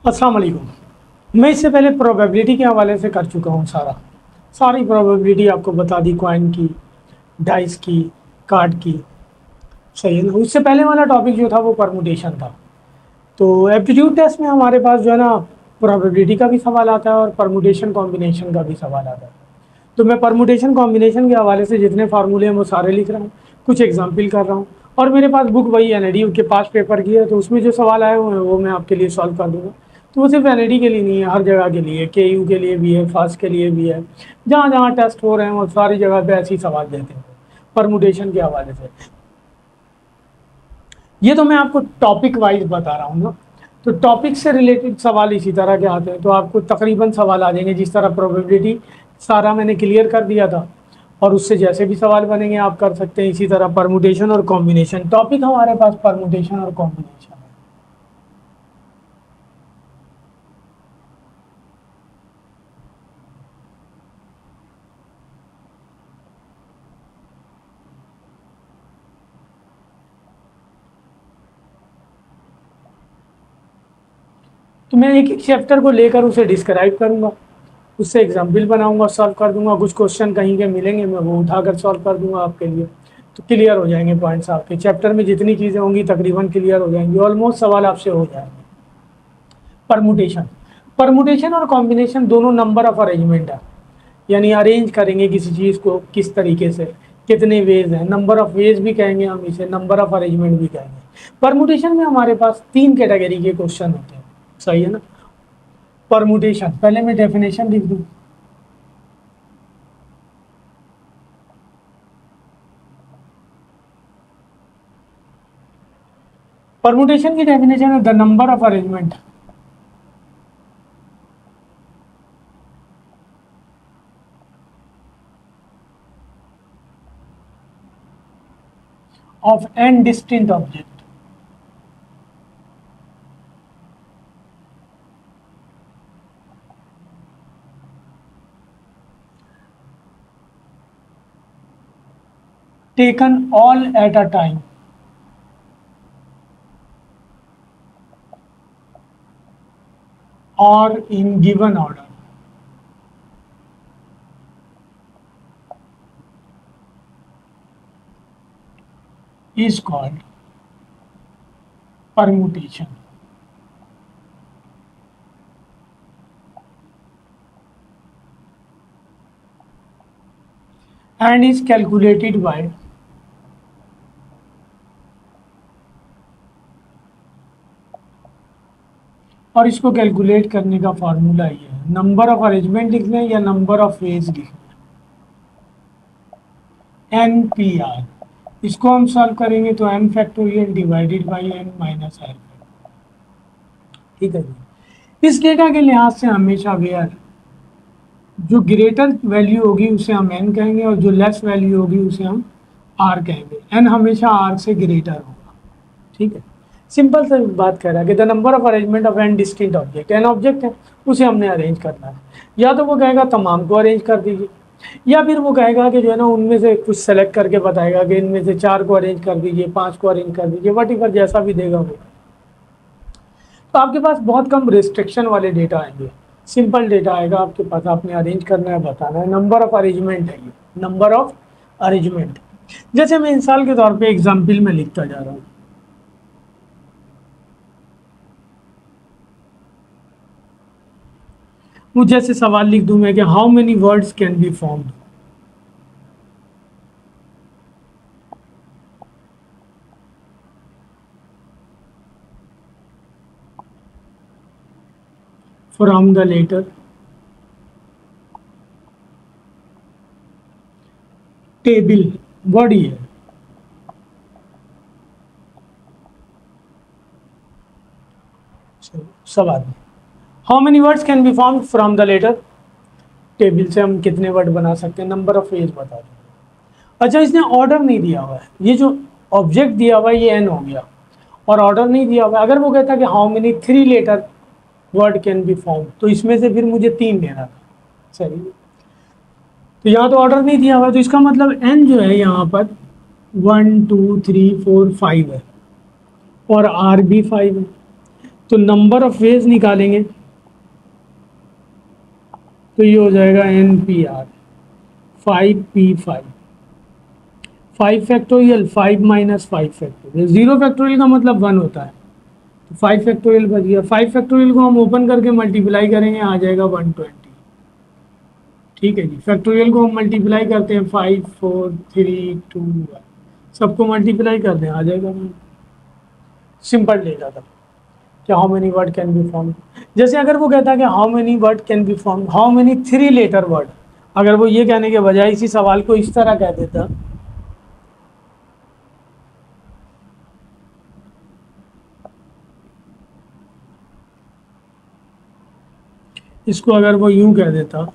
अस्सलाम वालेकुम। मैं इससे पहले प्रोबेबिलिटी के हवाले से कर चुका हूँ सारी प्रोबेबिलिटी आपको बता दी, कॉइन की, डाइस की, कार्ड की। सही है ना। उससे पहले वाला टॉपिक जो था वो परमुटेशन था। तो एप्टीट्यूड टेस्ट में हमारे पास जो है ना प्रोबेबिलिटी का भी सवाल आता है और परमुटेशन कॉम्बिनेशन का भी सवाल आता है। तो मैं परमुटेशन कॉम्बिनेशन के हवाले से जितने फार्मूले हैं वो सारे लिख रहा हूँ, कुछ एग्जाम्पल कर रहा हूँ। और मेरे पास बुक वही एनएडी के पास पेपर की है, तो उसमें जो सवाल आए हुए हैं वो मैं आपके लिए सॉल्व कर दूंगा। तो वो सिर्फ एनएडी के लिए नहीं है, हर जगह के लिए, केयू के लिए भी है, फास्ट के लिए भी है। जहाँ जहाँ टेस्ट हो रहे हैं वो सारी जगह पे ऐसे ही सवाल देते हैं परमुटेशन के हवाले से। ये तो मैं आपको टॉपिक वाइज बता रहा हूँ ना। तो टॉपिक से रिलेटेड सवाल इसी तरह के आते हैं, तो आपको तकरीबन सवाल आ जाएंगे। जिस तरह प्रोबेबिलिटी सारा मैंने क्लियर कर दिया था और उससे जैसे भी सवाल बनेंगे आप कर सकते हैं। इसी तरह परमुटेशन और कॉम्बिनेशन, टॉपिक हमारे पास परमुटेशन और कॉम्बिनेशन है। तो मैं एक एक चैप्टर को लेकर उसे डिस्क्राइब करूंगा, उससे एग्जाम्पल बनाऊंगा, सॉल्व कर दूंगा। कुछ क्वेश्चन कहीं के मिलेंगे मैं वो उठाकर सॉल्व कर दूंगा आपके लिए। तो क्लियर हो जाएंगे पॉइंट्स, आपके चैप्टर में जितनी चीज़ें होंगी तकरीबन क्लियर हो जाएंगी, ऑलमोस्ट सवाल आपसे हो जाएंगे। परमुटेशन, परमुटेशन और कॉम्बिनेशन दोनों नंबर ऑफ अरेंजमेंट है, यानी अरेंज करेंगे किसी चीज़ को किस तरीके से, कितने वेज हैं, नंबर ऑफ वेज भी कहेंगे हम इसे, नंबर ऑफ अरेंजमेंट भी कहेंगे। परमुटेशन में हमारे पास 3 कैटेगरी के क्वेश्चन होते हैं। सही है ना। परमुटेशन, पहले मैं डेफिनेशन लिख दूं। परमुटेशन की डेफिनेशन है the number of arrangement of n distinct object taken all at a time or in given order is called permutation and is calculated by और इसको कैलकुलेट करने का फॉर्मूला ये है, नंबर ऑफ अरेंजमेंट लिखना है या नंबर ऑफ वेज लिखना है, NPR। इसको हम सॉल्व करेंगे तो n factorial divided by n minus r। ठीक है जी। इस डेटा के लिहाज से हमेशा वेयर जो ग्रेटर वैल्यू होगी उसे हम n कहेंगे और जो लेस वैल्यू होगी उसे हम r कहेंगे। n हमेशा r से ग्रेटर होगा। ठीक है। सिंपल सा बात कह रहा है कि the number of arrangement of n distinct object, n object है उसे हमने अरेंज करना है। या तो वो कहेगा तमाम को अरेंज कर दीजिए, या फिर वो कहेगा कि जो है ना उनमें से कुछ सेलेक्ट करके बताएगा कि इनमें से 4 को अरेंज कर दीजिए, 5 को अरेंज कर दीजिए, वट एवर जैसा भी देगा वो। तो आपके पास बहुत कम रिस्ट्रिक्शन वाले डेटा आएंगे, सिंपल डेटा आएगा आपके पास, आपने अरेंज करना है, बताना है। नंबर ऑफ अरेंजमेंट है ये, नंबर ऑफ अरेंजमेंट। जैसे मैं मिसाल के तौर पे एग्जाम्पल में लिखता जा रहा हूँ, वो जैसे सवाल लिख दूं मैं कि how many words can be formed from the letter table, word ही है। सवाल, how many words can be formed from the letter table से हम कितने वर्ड बना सकते हैं, नंबर ऑफ वेज बता दो। अच्छा, इसने ऑर्डर नहीं दिया हुआ है, ये जो ऑब्जेक्ट दिया हुआ है ये एन हो गया और ऑर्डर नहीं दिया हुआ है। अगर वो कहता कि how many 3 letter word can be form, तो इसमें से फिर मुझे 3 लेना था। सही। तो यहाँ तो ऑर्डर नहीं दिया हुआ है, तो इसका मतलब एन जो है यहाँ पर 1 2 3 4 5 है और आर भी 5 है। तो नंबर ऑफ वेज निकालेंगे तो ये हो जाएगा NPR 5P5 5 factorial 5 - 5 factorial 0 factorial का मतलब 1 होता है, तो 5 फैक्टोरियल बच गया। 5 फैक्टोरियल को हम ओपन करके मल्टीप्लाई करेंगे, आ जाएगा 120। ठीक है जी, फैक्टोरियल को हम मल्टीप्लाई करते हैं 5 4 3 2 1, सबको मल्टीप्लाई करते हैं, आ जाएगा। सिंपल लेगा था कि how many word can be form. जैसे अगर वो कहता है कि how many word can be form, how many 3 letter word, अगर वो ये कहने के बजाय इसी सवाल को इस तरह कह देता, इसको अगर वो यूं कह देता,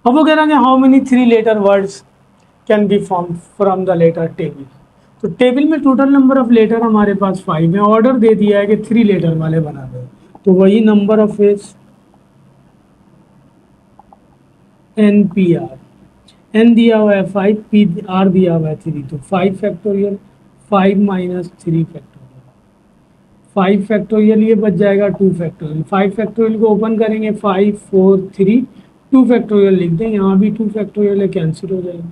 अब वो कह रहा है कि how many 3 letter words can be form from the letter table. तो टेबल में टोटल नंबर ऑफ लेटर हमारे पास 5 है, ऑर्डर दे दिया है कि 3 लेटर वाले बना दो, तो वही number of veg NPR, N दिया हुआ है 5, PR दिया हुआ है 3, तो 5 फैक्टोरियल 5 - 3 फैक्टोरियल 5 फैक्टोरियल, ये बच जाएगा 2 फैक्टोरियल। 5 फैक्टोरियल को ओपन करेंगे 5 4 3 2 फैक्टोरियल लिख दें, यहाँ भी 2 फैक्टोरियल है, कैंसिल हो जाएगा।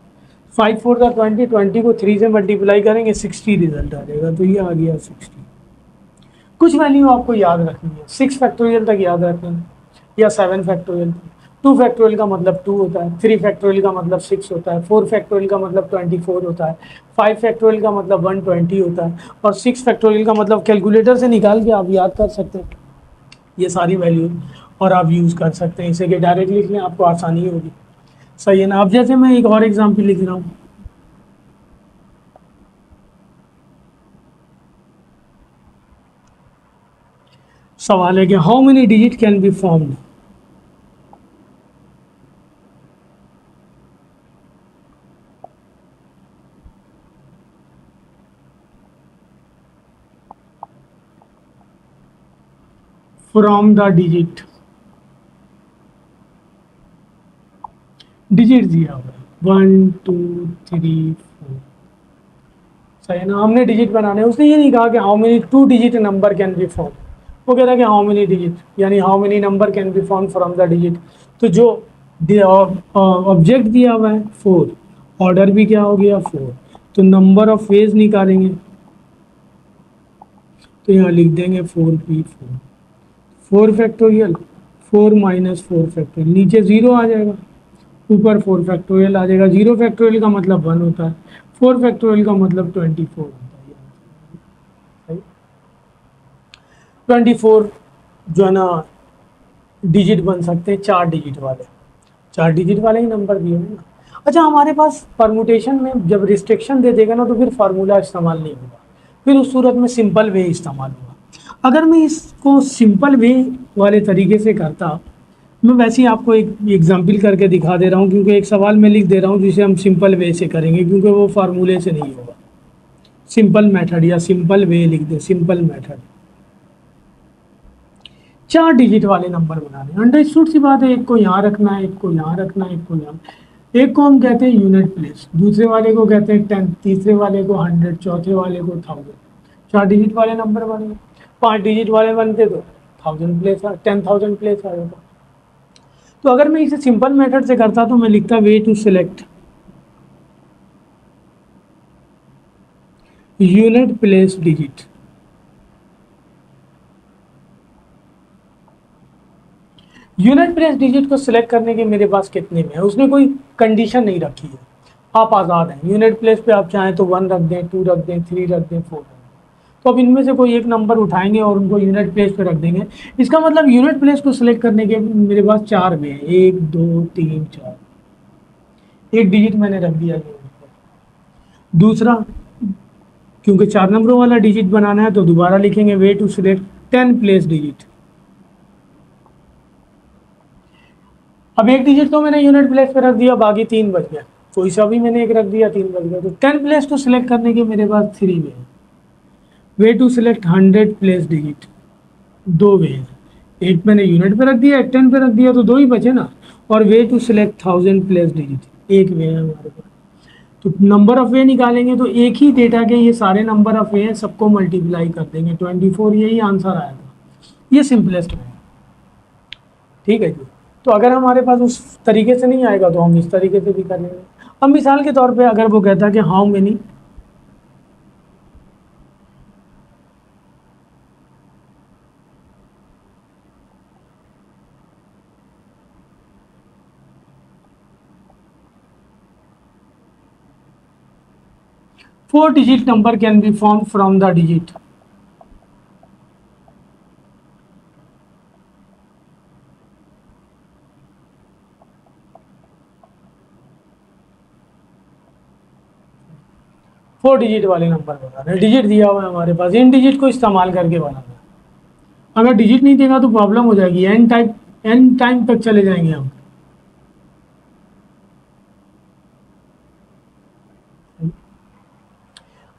5 4 का 20, 20 को 3 से मल्टीप्लाई करेंगे 60 रिजल्ट आ जाएगा, तो ये आ गया 60। कुछ वैल्यू आपको याद रखनी है, 6 फैक्टोरियल तक याद रखना है या 7 फैक्टोरियल। 2 फैक्टोरियल का मतलब 2 होता है, 3 फैक्टोरियल का मतलब 6 होता है, 4 फैक्टोरियल का मतलब 24 होता है, 5 फैक्टोरियल का मतलब 120 होता है, और 6 फैक्टोरियल का मतलब कैलकुलेटर से निकाल के आप याद कर सकते हैं ये सारी वैल्यू, और आप यूज़ कर सकते हैं इसे कि डायरेक्ट लिख लें, आपको आसानी होगी। सही है ना। अब जैसे मैं एक और एग्जाम्पल लिख रहा हूँ, सवाल है कि how many digit can be formed from the digit, digit दिया हुआ है 1 2 3 4। सही है ना, हमने डिजिट बनाने, उसने ये नहीं कहा कि how many 2 digit number can be form, वो कह रहा है कि हाउ मेनी डिजिट, यानी how many number can be form from the digit. तो जो ऑब्जेक्ट दिया हुआ है 4, ऑर्डर भी क्या हो गया 4, तो नंबर ऑफ वेज निकालेंगे, तो यहाँ लिख देंगे 4P4 4 फैक्टोरियल 4 - 4 फैक्टोरियल, नीचे 0 आ जाएगा, ऊपर 4 फैक्टोरियल आ जाएगा। 0 फैक्टोरियल का मतलब 1 होता है, 4 फैक्टोरियल का मतलब 24 होता है। 24 जो है ना डिजिट बन सकते हैं, 4 डिजिट वाले, 4 डिजिट वाले ही नंबर दिए हैं ना। अच्छा, हमारे पास परमुटेशन में जब रिस्ट्रिक्शन दे देगा ना, तो फिर फार्मूला इस्तेमाल नहीं होगा, फिर उस सूरत में सिंपल वे इस्तेमाल होगा। अगर मैं इसको सिंपल वे वाले तरीके से करता, मैं वैसे ही आपको एक एग्जाम्पल करके दिखा दे रहा हूँ, क्योंकि एक सवाल मैं लिख दे रहा हूँ जिसे हम सिंपल वे से करेंगे, क्योंकि वो फार्मूले से नहीं होगा। सिंपल मेथड या सिंपल वे लिख दे, सिंपल मेथड। 4 डिजिट वाले नंबर बनाने, अंडरस्टूड सी बात है, एक को यहाँ रखना है, एक को यहाँ रखना है, एक को यहाँ, एक को हम कहते हैं यूनिट प्लेस, दूसरे वाले को कहते हैं 10, तीसरे वाले को 100, चौथे वाले को 1000। 4 डिजिट वाले नंबर बने। 5 डिजिट वाले बनते तो 1000 प्लेस 10,000 प्लेस आ जाता। तो अगर मैं इसे सिंपल मेथड से करता तो मैं लिखता way to select unit place digit. Unit place digit को सिलेक्ट करने के मेरे पास कितने में है, उसने कोई कंडीशन नहीं रखी है, आप आज़ाद हैं। यूनिट प्लेस पे आप चाहें तो 1 रख दें, 2 रख दें, 3 रख दें, 4 रख दें। तो अब इनमें से कोई एक नंबर उठाएंगे और उनको यूनिट प्लेस पे रख देंगे। इसका मतलब यूनिट प्लेस को सिलेक्ट करने के मेरे पास 4 वे हैं, 1 2 3 4। एक डिजिट मैंने रख दिया यूनिट पर। दूसरा, क्योंकि 4 नंबरों वाला डिजिट बनाना है, तो दोबारा लिखेंगे way to select 10 place digit. अब एक डिजिट तो मैंने यूनिट प्लेस पे रख दिया, बाकी 3 बच गया, कोई सा भी मैंने एक रख दिया, 3 बच गया। तो 10 प्लेस टू सिलेक्ट करने के मेरे पास 3 वे हैं। Way to select 100 place digit, दो वे हैं, एक मैंने यूनिट पे रख दिया, एक 10 पे रख दिया, तो दो ही बचे ना। और way to select 1000 place digit एक वे है हमारे पास। तो नंबर ऑफ वे निकालेंगे तो एक ही डेटा के ये सारे नंबर ऑफ वे हैं, सबको मल्टीप्लाई कर देंगे 24, यही आंसर आएगा। ये सिंपलेस्ट वे है, ठीक है जी। तो अगर हमारे पास उस तरीके से नहीं आएगा तो हम इस तरीके से भी कर लेंगे। अब मिसाल के तौर पे अगर वो कहता है कि how many 4 digit number can be formed from the digit. Four digit वाले नंबर बना रहे हैं, डिजिट दिया हुआ है हमारे पास, इन डिजिट को इस्तेमाल करके बनाना है। अगर डिजिट नहीं देगा तो प्रॉब्लम हो जाएगी, एन टाइम तक चले जाएंगे हम।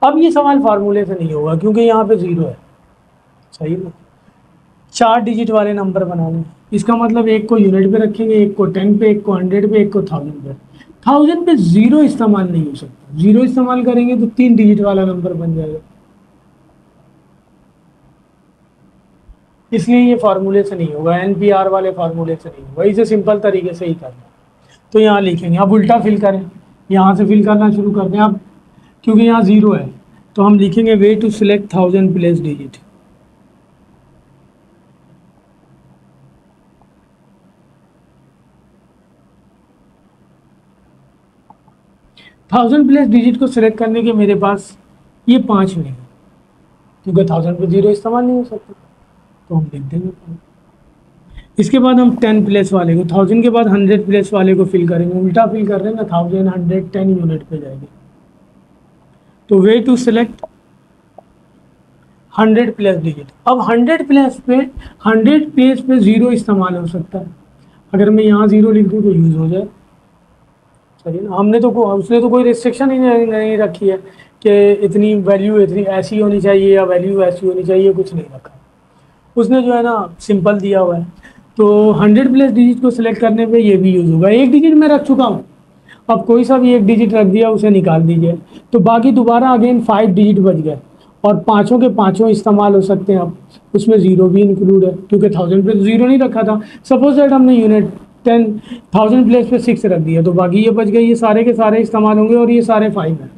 अब ये सवाल फार्मूले से नहीं होगा क्योंकि यहाँ पे जीरो है, सही है ना। 4 डिजिट वाले नंबर बनाने, इसका मतलब एक को यूनिट पे रखेंगे, एक को 10 पे, एक को 100 पे, एक को 1000 पे। 1000 पे जीरो इस्तेमाल नहीं हो सकता, जीरो इस्तेमाल करेंगे तो 3 डिजिट वाला नंबर बन जाएगा, इसलिए ये फार्मूले से नहीं होगा, एनपीआर वाले फार्मूले से नहीं होगा, इसे सिंपल तरीके से ही करना। तो यहाँ लिखेंगे, अब उल्टा फिल करें, यहाँ से फिल करना शुरू कर दें। अब क्योंकि यहाँ जीरो है तो हम लिखेंगे way to select 1000 place digit. Thousand place digit को सिलेक्ट करने के मेरे पास ये 5 नहीं है क्योंकि 1000 पे जीरो इस्तेमाल नहीं हो सकता, तो हम लिख देंगे 5। इसके बाद हम 10 प्लेस वाले को, 1000 के बाद 100 प्लेस वाले को फिल करेंगे, उल्टा फिल कर रहे हैं ना, 1000 100 10 यूनिट पे जाएंगे। तो way to select 100 place digit. अब 100 प्लेस पे जीरो इस्तेमाल हो सकता है, अगर मैं यहाँ जीरो लिख दूँ तो यूज़ हो जाए, सही ना। उसने तो कोई रिस्ट्रिक्शन ही नहीं रखी है कि इतनी वैल्यू इतनी ऐसी होनी चाहिए या वैल्यू ऐसी होनी चाहिए, कुछ नहीं रखा उसने, जो है ना सिंपल दिया हुआ है। तो 100 प्लस डिजिट को सिलेक्ट करने पे ये भी यूज़ होगा। एक डिजिट में रख चुका हूँ, अब कोई सा भी एक डिजिट रख दिया उसे निकाल दीजिए, तो बाकी दोबारा अगेन 5 डिजिट बच गए और पाँचों के पाँचों इस्तेमाल हो सकते हैं। अब उसमें ज़ीरो भी इंक्लूड है क्योंकि 1000 पे ज़ीरो नहीं रखा था। सपोज दैट हमने यूनिट 10,000 प्लेस पे 6 रख दिया तो बाकी ये बच गए, ये सारे के सारे इस्तेमाल होंगे और ये सारे 5 हैं।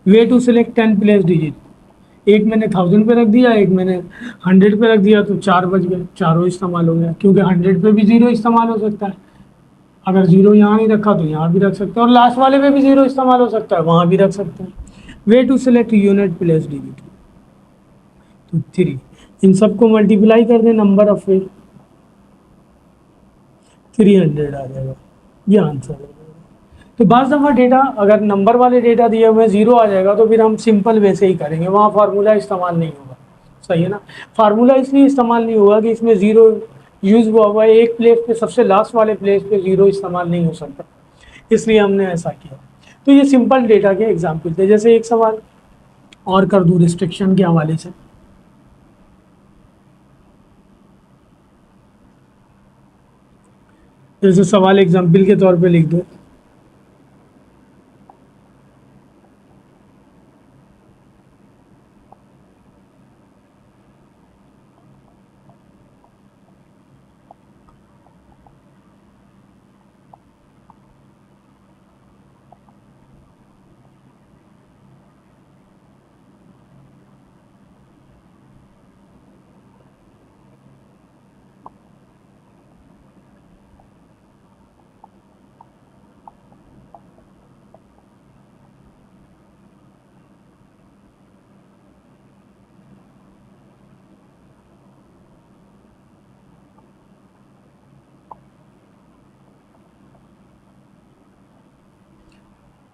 Way to select 10 place digit, एक मैंने 1000 पे रख दिया, एक मैंने 100 पे रख दिया, तो 4 बच गए, चारों इस्तेमाल हो गया क्योंकि 100 पे भी जीरो इस्तेमाल हो सकता है, अगर जीरो यहाँ नहीं रखा तो यहाँ भी रख सकते हैं, और लास्ट वाले पे भी जीरो इस्तेमाल हो सकता है, वहाँ भी रख सकते हैं। Way to select unit place digit, तो 3, इन सबको मल्टीप्लाई कर दें, नंबर ऑफ वे 300 आ जाएगा, ये आंसर है। तो बाज़ दफ़ा डेटा अगर नंबर वाले डेटा दिए हुए जीरो आ जाएगा तो फिर हम सिंपल वे से ही करेंगे, वहाँ फार्मूला इस्तेमाल नहीं होगा, सही है ना। फार्मूला इसलिए इस्तेमाल नहीं होगा कि इसमें ज़ीरो यूज़ हुआ है, एक प्लेस पे सबसे लास्ट वाले प्लेस पे ज़ीरो इस्तेमाल नहीं हो सकता, इसलिए हमने ऐसा किया। तो ये सिंपल डेटा के एग्जाम्पल थे। जैसे एक सवाल और कर दूँ रिस्ट्रिक्शन के हवाले से, जैसे सवाल एग्जाम्पल के तौर पे लिख दो,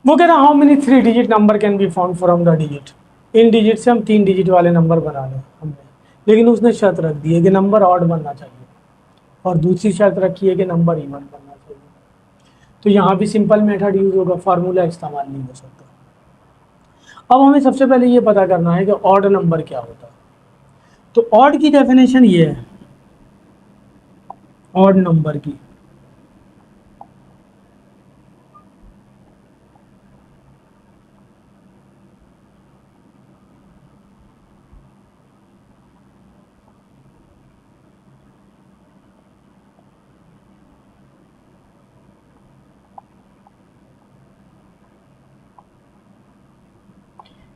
वो कह रहा how many 3 digit number can be found from the digit. In digit से हम 3 डिजिट वाले नंबर बना लें हमने, लेकिन उसने शर्त रख दी है कि नंबर ऑड बनना चाहिए और दूसरी शर्त रखी है कि नंबर इवन बनना चाहिए। तो यहाँ भी सिंपल मेथड यूज़ होगा, फार्मूला इस्तेमाल नहीं हो सकता। अब हमें सबसे पहले ये पता करना है कि ऑड नंबर क्या होता है। तो ऑड की डेफिनेशन ये है, ऑड नंबर की।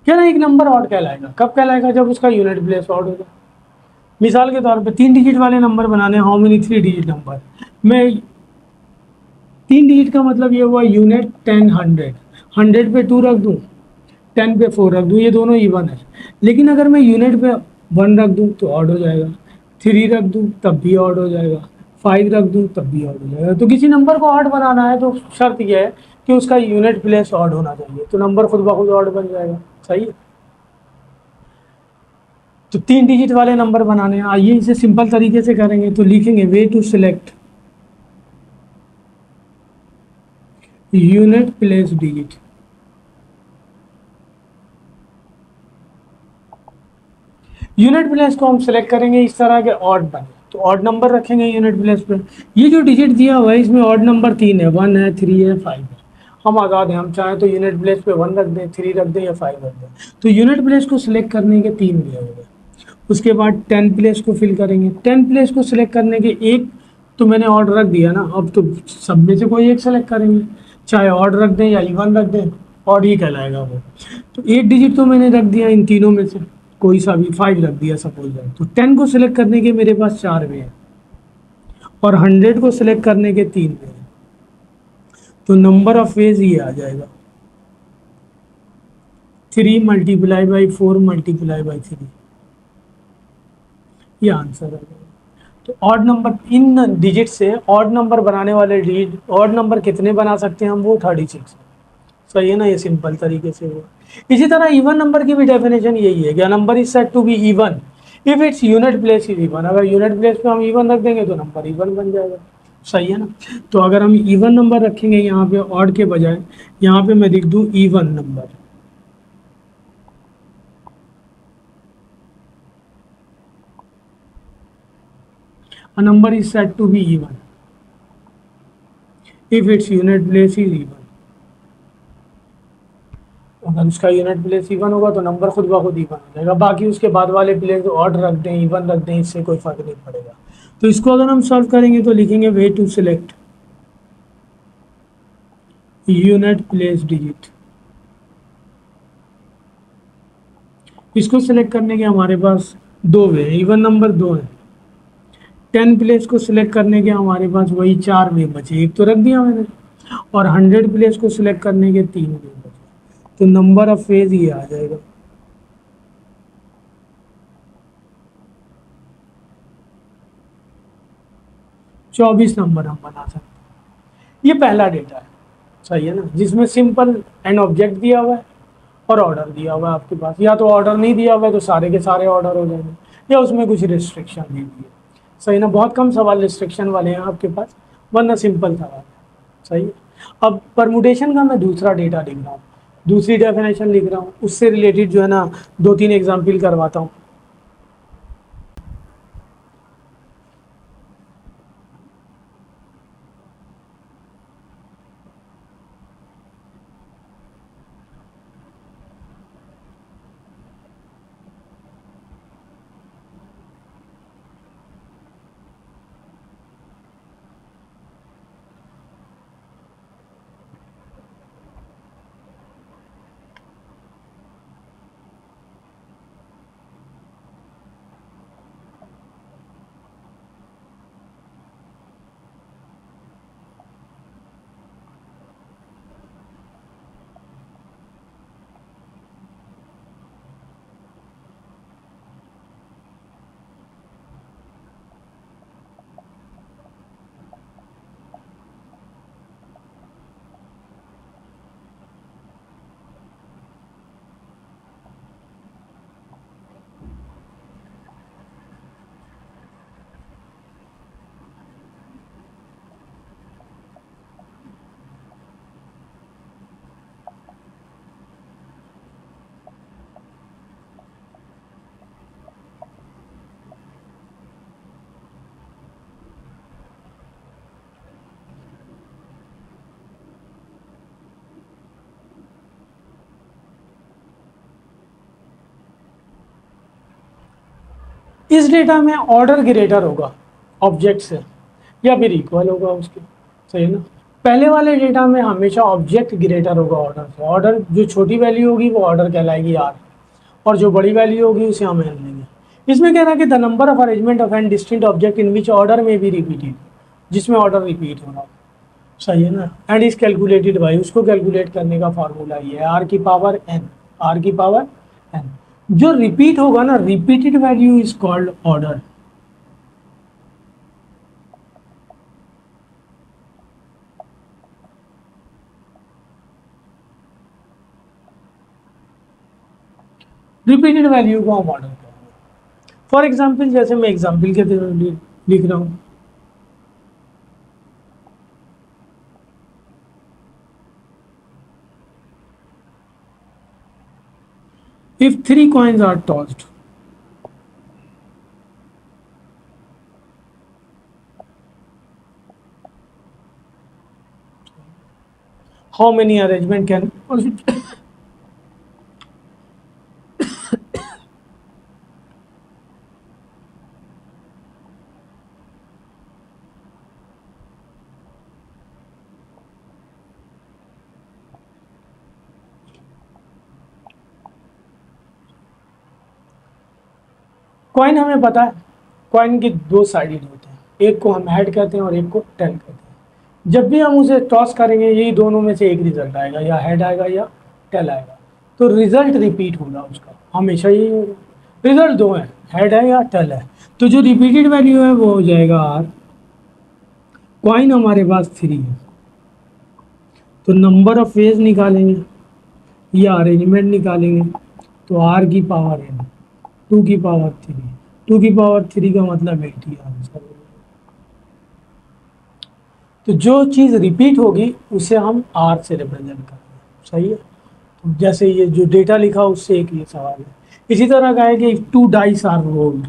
क्या ना, एक नंबर ऑड कहलाएगा, कब कहलाएगा, जब उसका यूनिट प्लेस ऑड होगा। मिसाल के तौर पे 3 डिजिट वाले नंबर बनाने, हाउ मेनी 3 डिजिट नंबर, मैं 3 डिजिट का मतलब ये हुआ यूनिट 10 100, 100 पे 2 रख दूँ, 10 पे 4 रख दूँ, ये दोनों इवन है। लेकिन अगर मैं यूनिट पे 1 रख दूँ तो ऑड हो जाएगा, 3 रख दूँ तब भी ऑड हो जाएगा, 5 रख दूँ तब भी ऑड हो जाएगा। तो किसी नंबर को ऑड बनाना है तो शर्त यह है कि उसका यूनिट प्लेस ऑड होना चाहिए, तो नंबर खुद ब खुद ऑड बन जाएगा। सही है। तो 3 डिजिट वाले नंबर बनाने हैं, आइए इसे सिंपल तरीके से करेंगे। तो लिखेंगे way to select unit place digit. Unit place को हम सेलेक्ट करेंगे इस तरह के ऑड बने, तो ऑड नंबर रखेंगे यूनिट प्लेस पे। ये जो डिजिट दिया हुआ है इसमें ऑड नंबर 3 है, 1 है, 3 है, 5 है। हम आज़ाद हैं, हम चाहें तो यूनिट प्लेस पे 1 रख दें, 3 रख दें या 5 रख दें। तो यूनिट प्लेस को सिलेक्ट करने के 3 वे हो गए। उसके बाद 10 प्लेस को फिल करेंगे। 10 प्लेस को सिलेक्ट करने के एक तो मैंने ऑर्ड रख दिया ना, अब तो सब में से कोई एक सेलेक्ट करेंगे, चाहे ऑर्ड रख दें या इवन रख दें, ऑड ही कहलाएगा वो। तो 8 डिजिट तो मैंने रख दिया इन तीनों में से, कोई सा भी 5 रख दिया सपोज दैट। तो 10 को सिलेक्ट करने के मेरे पास 4 वे हैं और 100 को सिलेक्ट करने के 3 वे हैं। तो नंबर ऑफ वेज ये आ जाएगा 3 × 4 × 3, ये आंसर है। तो ऑड नंबर, इन डिजिट से ऑड नंबर बनाने वाले डिजिट, ऑड नंबर कितने बना सकते हैं हम, वो 36। सही है ना, ये सिंपल तरीके से हुआ। इसी तरह इवन नंबर की भी डेफिनेशन यही है कि number is set to be even if its unit place is even. अगर यूनिट प्लेस पे हम इवन रख देंगे तो नंबर इवन बन जाएगा। सही है ना। तो अगर हम इवन नंबर रखेंगे यहाँ पे ऑड के बजाय, यहाँ पे मैं लिख दूँ even number. A number is said to be even if its unit place is even। अगर उसका यूनिट प्लेस इवन होगा तो नंबर खुद ब खुद इवन हो जाएगा, बाकी उसके बाद वाले प्लेस ऑड रख दें, इवन रख दें, इससे कोई फर्क नहीं पड़ेगा। तो इसको अगर हम सॉल्व करेंगे तो लिखेंगे way to select unit place digit. इसको सिलेक्ट करने के हमारे पास 2 वे हैं, इवन नंबर 2 है। 10 प्लेस को सिलेक्ट करने के हमारे पास वही 4 वे बचे, एक तो रख दिया मैंने, और 100 प्लेस को सिलेक्ट करने के 3 वे बचे। तो नंबर ऑफ वेज ये आ जाएगा 24 नंबर हम बना सकते हैं। ये पहला डेटा है। सही है ना, जिसमें सिंपल एंड ऑब्जेक्ट दिया हुआ है और ऑर्डर दिया हुआ है आपके पास, या तो ऑर्डर नहीं दिया हुआ है तो सारे के सारे ऑर्डर हो जाएंगे, या उसमें कुछ रिस्ट्रिक्शन दे दी है। सही ना, बहुत कम सवाल रिस्ट्रिक्शन वाले हैं आपके पास, वरना सिंपल सवाल है। सही है। अब परमुटेशन का मैं दूसरा डेटा लिख रहा हूँ, दूसरी डेफिनेशन लिख रहा हूँ, उससे रिलेटेड जो है ना 2 3 एग्जाम्पल करवाता हूँ। इस डेटा में ऑर्डर ग्रेटर होगा ऑब्जेक्ट से या फिर इक्वल होगा उसके, सही है ना। पहले वाले डेटा में हमेशा ऑब्जेक्ट ग्रेटर होगा ऑर्डर से, ऑर्डर जो छोटी वैल्यू होगी वो ऑर्डर कहलाएगी आर, और जो बड़ी वैल्यू होगी उसे हम एन लेंगे। इसमें कह रहा है कि the number of arrangement of n distinct object in which order में भी रिपीटेड, जिसमें ऑर्डर रिपीट हो रहा हो, सही है ना। एंड इज कैलकुलेटेड बाई, उसको कैलकुलेट करने का फॉर्मूला ये है आर की पावर एन, आर की पावर एन। जो रिपीट होगा ना, repeated value is called order. Repeated value को हम ऑर्डर करेंगे। फॉर एग्जाम्पल, जैसे मैं एग्जाम्पल के लिए लिख रहा हूँ, if 3 coins are tossed, how many arrangement can coin हमें पता है, कॉइन के दो साइडेड होते हैं, एक को हम हेड कहते हैं और एक को टेल कहते हैं। जब भी हम उसे टॉस करेंगे यही दोनों में से एक रिजल्ट आएगा, या हेड आएगा या टेल आएगा, तो रिजल्ट रिपीट होगा उसका, हमेशा यही होगा। रिजल्ट दो है, हेड है या टेल है, तो जो रिपीटेड वैल्यू है वो हो जाएगा आर। कॉइन हमारे पास 3 है, तो नंबर ऑफ फेज निकालेंगे या अरेंजमेंट निकालेंगे, तो आर की पावर एन, 2 की पावर 3, 2 की पावर 3 का मतलब 80 आंसर। तो जो चीज़ रिपीट होगी उसे हम आर से रिप्रेजेंट करेंगे, सही है। तो जैसे ये जो डेटा लिखा उससे एक ये सवाल है। इसी तरह का है कि 2 dice are rolled,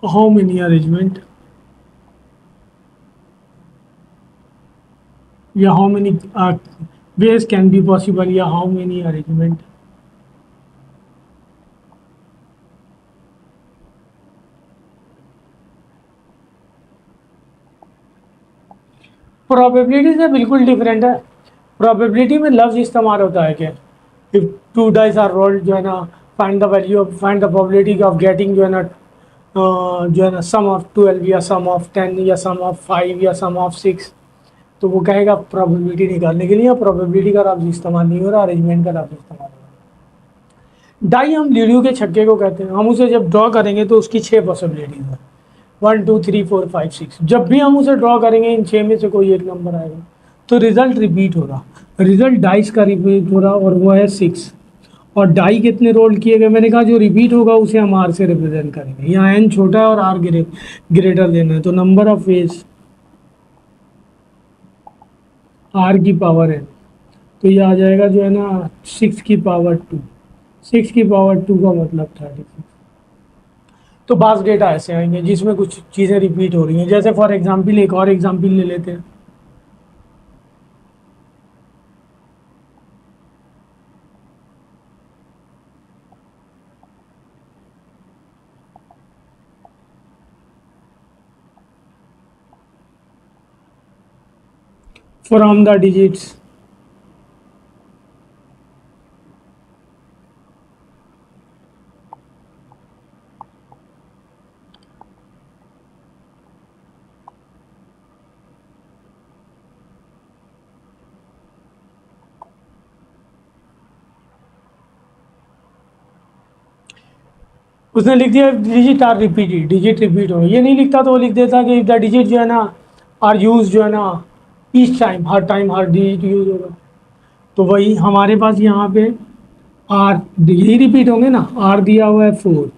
how many arrangement या how many ways can be possible या how many arrangement। प्रोबेबिलिटी से बिल्कुल डिफरेंट है। प्रोबेबिलिटी में लफ्ज इस्तेमाल होता है कि इफ 2 डाइस आर रोल्ड, जो है ना, find the value of, find the probability of getting, जो है ना, जो है ना, सम ऑफ 12 या सम ऑफ 10 या सम ऑफ 5 या सम ऑफ 6, तो वो कहेगा प्रोबेबिलिटी निकालने के लिए प्रोबेबिलिटी का लफ्ज इस्तेमाल नहीं हो रहा, अरेंजमेंट का लफ्ज इस्तेमाल हो रहा। डाई हम लीडियो के छक्के को कहते हैं। हम उसे जब ड्रॉ करेंगे तो उसकी 6 पॉसिबिलिटीज है, 1 2 3 4 5 6। जब भी हम उसे ड्रॉ करेंगे इन 6 में से कोई एक नंबर आएगा, तो रिजल्ट रिपीट हो रहा, रिजल्ट डाइस का रिपीट हो रहा, और वो है 6। और डाई कितने रोल किए गए, मैंने कहा जो रिपीट होगा उसे हम आर से रिप्रेजेंट करेंगे। यहाँ एन छोटा है और आर ग्रेटर देना है, तो नंबर ऑफ फेज आर की पावर एन, तो ये आ जाएगा, जो है ना, 6 की पावर 2। 6 की पावर 2 का मतलब 36। तो बास डेटा ऐसे आएंगे जिसमें कुछ चीज़ें रिपीट हो रही हैं। जैसे फॉर एग्जांपल एक और एग्जांपल ले लेते हैं। फ्रॉम द डिजिट्स उसने लिख दिया digit are repeated, digit repeat हो। ये नहीं लिखता तो वो लिख देता कि द डिजिट, जो है ना, आर यूज, जो है ना, ईच टाइम, हर टाइम हर डिजिट यूज होगा। तो वही हमारे पास यहाँ पे आर यही रिपीट होंगे ना, आर दिया हुआ है 4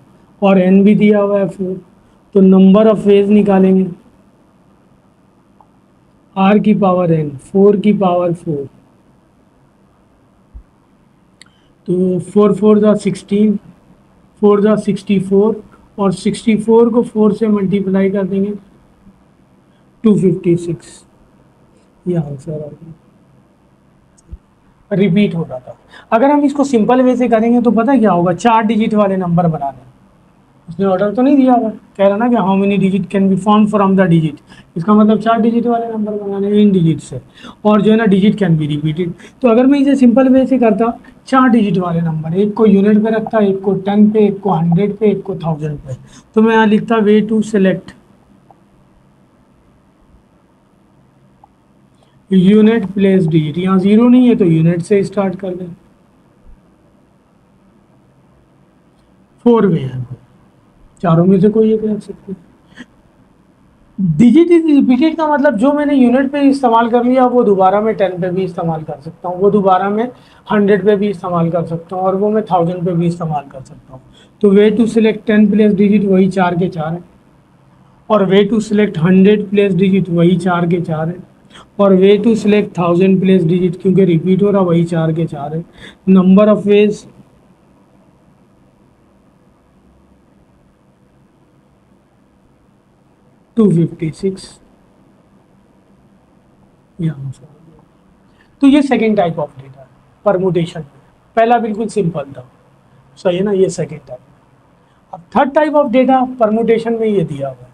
और एन भी दिया हुआ है 4, तो नंबर ऑफ फेज निकालेंगे, आर की पावर एन, 4 की पावर 4, तो 4 4 ज़ा 16, 4 ज़ा 64, और 64 को 4 से मल्टीप्लाई कर देंगे 256, ये आंसर आ गया। रिपीट हो रहा था। अगर हम इसको सिंपल वे से करेंगे तो पता क्या होगा, 4 डिजिट वाले नंबर बना दें। उसने ऑर्डर तो नहीं दिया हुआ, कह रहा ना कि how many digit can be form from the digit, इसका मतलब 4 डिजिट वाले नंबर बनाने इन डिजिट से, और जो है ना डिजिट कैन बी रिपीटेड। तो अगर मैं इसे सिंपल वे से करता, 4 डिजिट वाले नंबर, एक को यूनिट पे रखता, एक को 10 पे, एक को 100 पे, एक को 1000 पे, तो मैं यहाँ लिखता way to select unit place digit. यहाँ जीरो नहीं है तो यूनिट से स्टार्ट कर दें। 4 वे है, चारों में से कोई एक रख सकते हैं। डिजिट इज रिपीटेड का मतलब जो मैंने यूनिट पे इस्तेमाल कर लिया वो दोबारा मैं 10 पे भी इस्तेमाल कर सकता हूँ, वो दोबारा मैं 100 पे भी इस्तेमाल कर सकता हूँ, और वो मैं 1000 पे भी इस्तेमाल कर सकता हूँ। तो way to select 10 place digit वही 4 के 4 है, और way to select 100 place digit वही 4 के 4 है, और way to select 1000 place digit क्योंकि रिपीट हो रहा वही 4 के 4 है। नंबर ऑफ वेज 256, ये आंसर। तो ये सेकेंड टाइप ऑफ डेटा है परमुटेशन में। पहला बिल्कुल सिंपल था, सही है ना, ये सेकेंड टाइप। अब third type of data permutation में ये दिया हुआ है।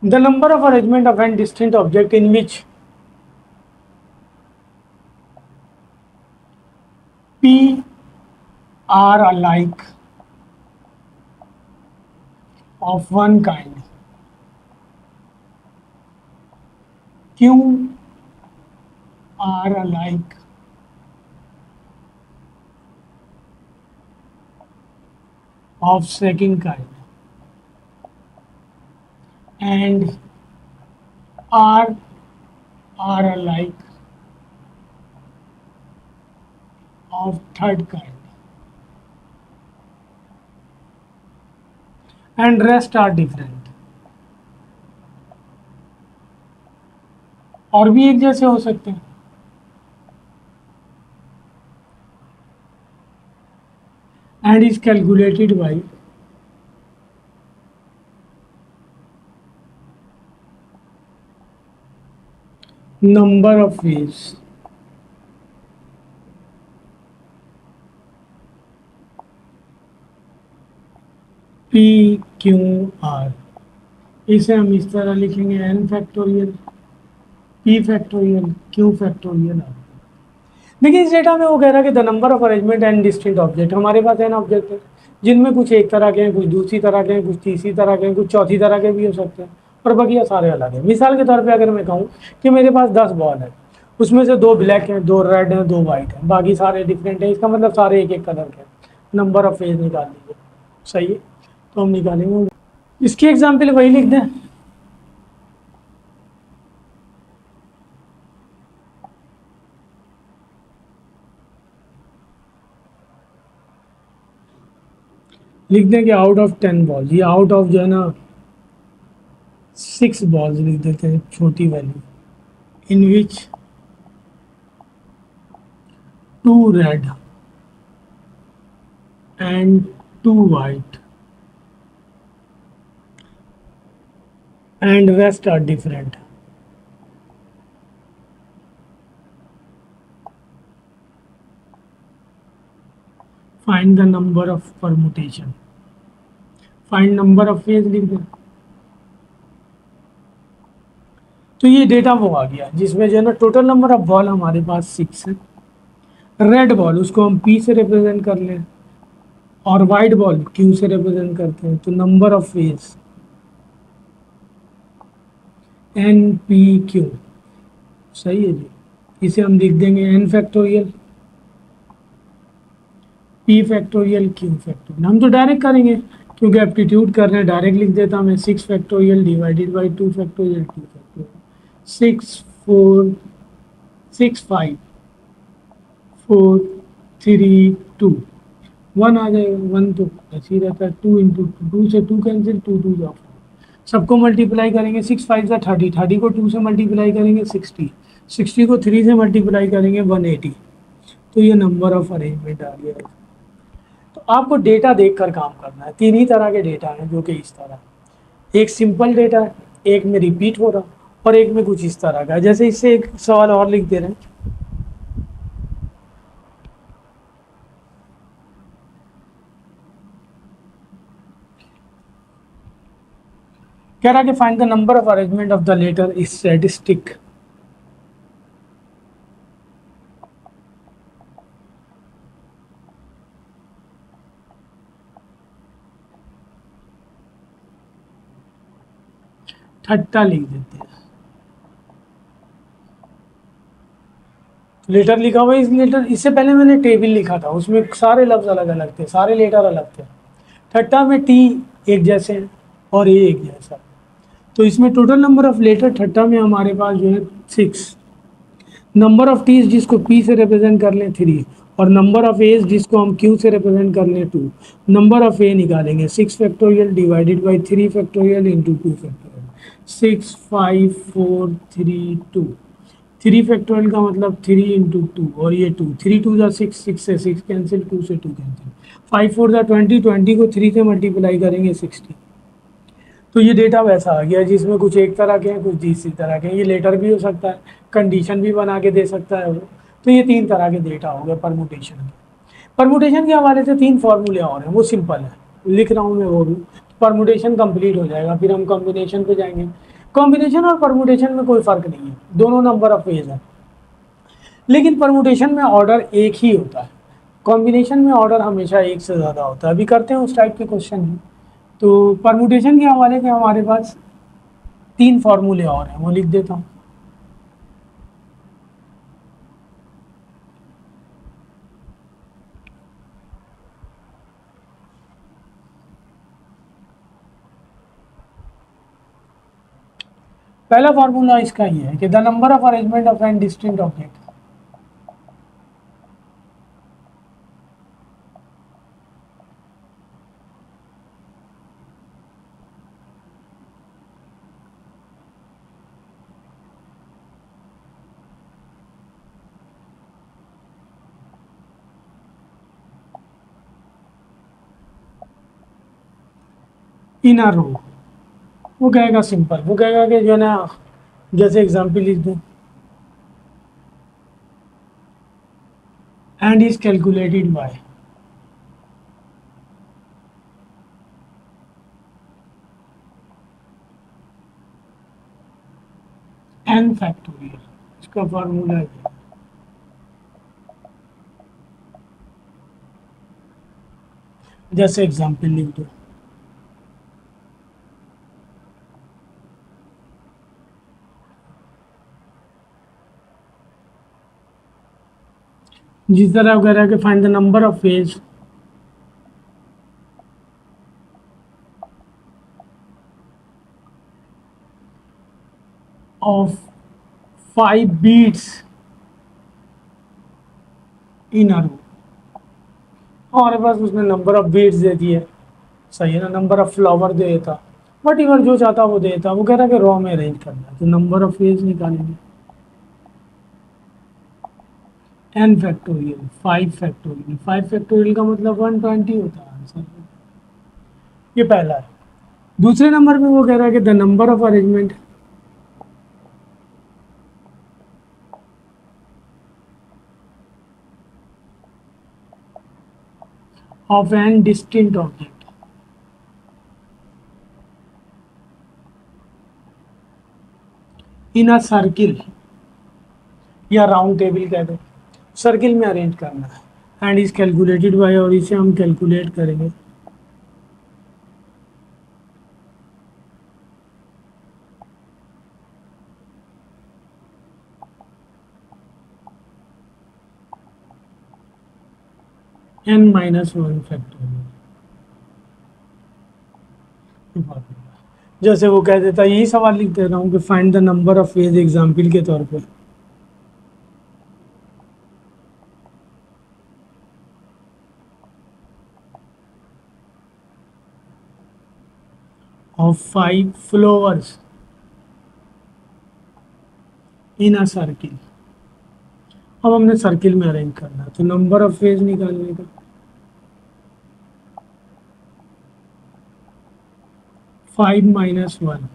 The number of arrangement of n distinct object in which P are alike of one kind, Q are alike of second kind, and R are alike of third kind, and rest are different। और भी एक जैसे हो सकते हैं। And is calculated by number of ways P Q R। इसे हम इस तरह लिखेंगे n factorial, P factorial, Q factorial R। देखिए इस डेटा में वो कह रहा है कि the number of arrangement and distinct object, हमारे पास n ऑब्जेक्ट है जिनमें कुछ एक तरह के हैं, कुछ दूसरी तरह के हैं, कुछ तीसरी तरह के हैं, कुछ चौथी तरह के भी हो सकते हैं, और बाकी सारे अलग हैं। मिसाल के तौर पे अगर मैं कहूँ कि मेरे पास 10 बॉल है, उसमें से 2 ब्लैक हैं, 2 रेड हैं, 2 वाइट हैं, बाकी सारे डिफरेंट हैं, इसका मतलब सारे एक एक कलर के हैं। नंबर ऑफ फेज निकाल लीजिए, सही है, तो हम निकालेंगे। इसकी एग्जाम्पल वही लिख दें, लिख दें कि आउट ऑफ 10 बॉल, ये आउट ऑफ जो है ना 6 बॉल्स लिख देते हैं, छोटी value, in which 2 red and 2 white and rest are different. Find the number of permutation, find number of phase लिख दें। तो ये डेटा वो आ गया जिसमें जो है ना टोटल नंबर ऑफ बॉल हमारे पास 6 है। रेड बॉल उसको हम P से रिप्रेजेंट कर लें, और वाइट बॉल Q से रिप्रेजेंट करते हैं, तो नंबर ऑफ फेज NPQ, सही है जी। इसे हम लिख देंगे n factorial P factorial Q factorial, हम तो डायरेक्ट करेंगे क्योंकि एप्टीट्यूड कर रहे हैं, डायरेक्ट लिख देता मैं 6 factorial divided by 2 factorial 2 factorial, 6 4 6 5 4 3 2 1 आ जाएगा, 1 तो ऐसे ही रहता है, 2 इंटू 2 से 2 कैंसिल, 2 2 जा 4, सबको मल्टीप्लाई करेंगे, 6 5 का 30, 30 को 2 से मल्टीप्लाई करेंगे 60, 60 को 3 से मल्टीप्लाई करेंगे 180, तो ये नंबर ऑफ अरेंजमेंट आ गया है। तो आपको डेटा देखकर काम करना है, तीन ही तरह के डेटा हैं जो कि इस तरह, एक सिंपल डेटा है, एक में रिपीट हो रहा, और एक में कुछ इस तरह का है। जैसे इससे एक सवाल और लिख दे रहे हैं, कह रहा है कि find the number of arrangement of the letter is statistic. ठट्टा लिख देते हैं, लेटर लिखा हुआ है, इस लेटर, इससे पहले मैंने टेबल लिखा था, उसमें सारे लफ्ज अलग अलग थे, सारे लेटर अलग थे। ठट्टा में टी एक जैसे हैं और ए एक जैसा, तो इसमें टोटल नंबर ऑफ लेटर ठट्टा में हमारे पास जो है 6, नंबर ऑफ टीज जिसको पी से रिप्रेजेंट कर लें 3, और नंबर ऑफ एज जिसको हम क्यू से रिप्रेजेंट कर लें 2, नंबर ऑफ ए निकालेंगे 6 factorial divided by 3 factorial into 2 factorial, 6 5 4 3 2, 3 factorial का मतलब 3 इंटू 2, और ये 2, 3 2 जा 6, 6 से 6 कैंसिल, 2 से 2 कैंसिल, 5 4 जा 20, 20 को 3 से मल्टीप्लाई करेंगे 60, तो ये डेटा वैसा आ गया जिसमें कुछ एक तरह के हैं, कुछ दूसरी तरह के हैं, ये लेटर भी हो सकता है, कंडीशन भी बना के दे सकता है वो, तो ये तीन तरह के डेटा हो गए परमुटेशन के। परमुटेशन के हवाले से तीन फॉर्मूले और हैं, वो सिंपल है, लिख रहा हूँ मैं वो भी, परमुटेशन कंप्लीट हो जाएगा, फिर हम कॉम्बिनेशन पे जाएंगे। कॉम्बिनेशन और परमुटेशन में कोई फर्क नहीं है, दोनों नंबर ऑफ फेज है, लेकिन परमुटेशन में ऑर्डर एक ही होता है, कॉम्बिनेशन में ऑर्डर हमेशा एक से ज़्यादा होता है। अभी करते हैं उस टाइप के क्वेश्चन ही। तो परमुटेशन के हवाले से हमारे पास तीन फॉर्मूले और हैं, वो लिख देता हूँ। पहला फार्मूला इसका ये है कि the number of arrangement of n distinct object, in a row, वो कहेगा सिंपल, वो कहेगा कि जो है ना, जैसे एग्जाम्पल लिख दूँ, and is calculated by n factorial, इसका फार्मूला है, जैसे एग्जाम्पल लिख दो, जिस तरह वो कह रहा है कि find the number of phase of 5 beads in a row, हमारे पास उसने नंबर ऑफ बीट्स दे दिए, सही है ना, नंबर ऑफ फ्लावर दे देता, वट एवर जो चाहता वो देता, वो कह रहा है कि रॉ में अरेंज करना है, तो नंबर ऑफ फेज निकालेंगे, एन फैक्टोरियल 5 फैक्टोरियल, 5 फैक्टोरियल का मतलब 120 होता है आंसर, ये पहला है। दूसरे नंबर पे वो कह रहा है कि the number of arrangement of n distinct object in a circle, या राउंड टेबल कह दो, सर्किल में अरेंज करना है, एंड इज कैलकुलेटेड बाय, और इसे हम कैलकुलेट करेंगे, n माइनस वन फैक्टोरियल। जैसे वो कह देता, यही सवाल लिख दे रहा हूँ कि find the number of veg, example के तौर पर। Of 5 flowers in a circle. अब हमने सर्किल में अरेंज करना है, तो नंबर ऑफ वेज निकालने का 5 माइनस वन,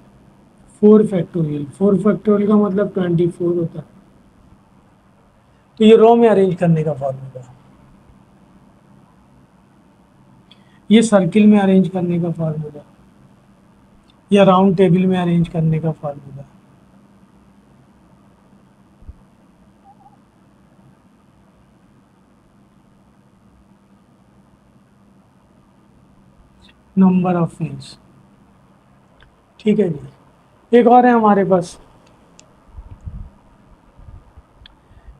4 फैक्टोरियल। 4 फैक्टोरियल का मतलब 24 होता है। तो ये रो में अरेंज करने का फॉर्मूला, ये सर्किल में अरेंज करने का फॉर्मूला, या राउंड टेबल में अरेंज करने का फॉर्मूला। Number of veg. ठीक है जी। एक और है हमारे पास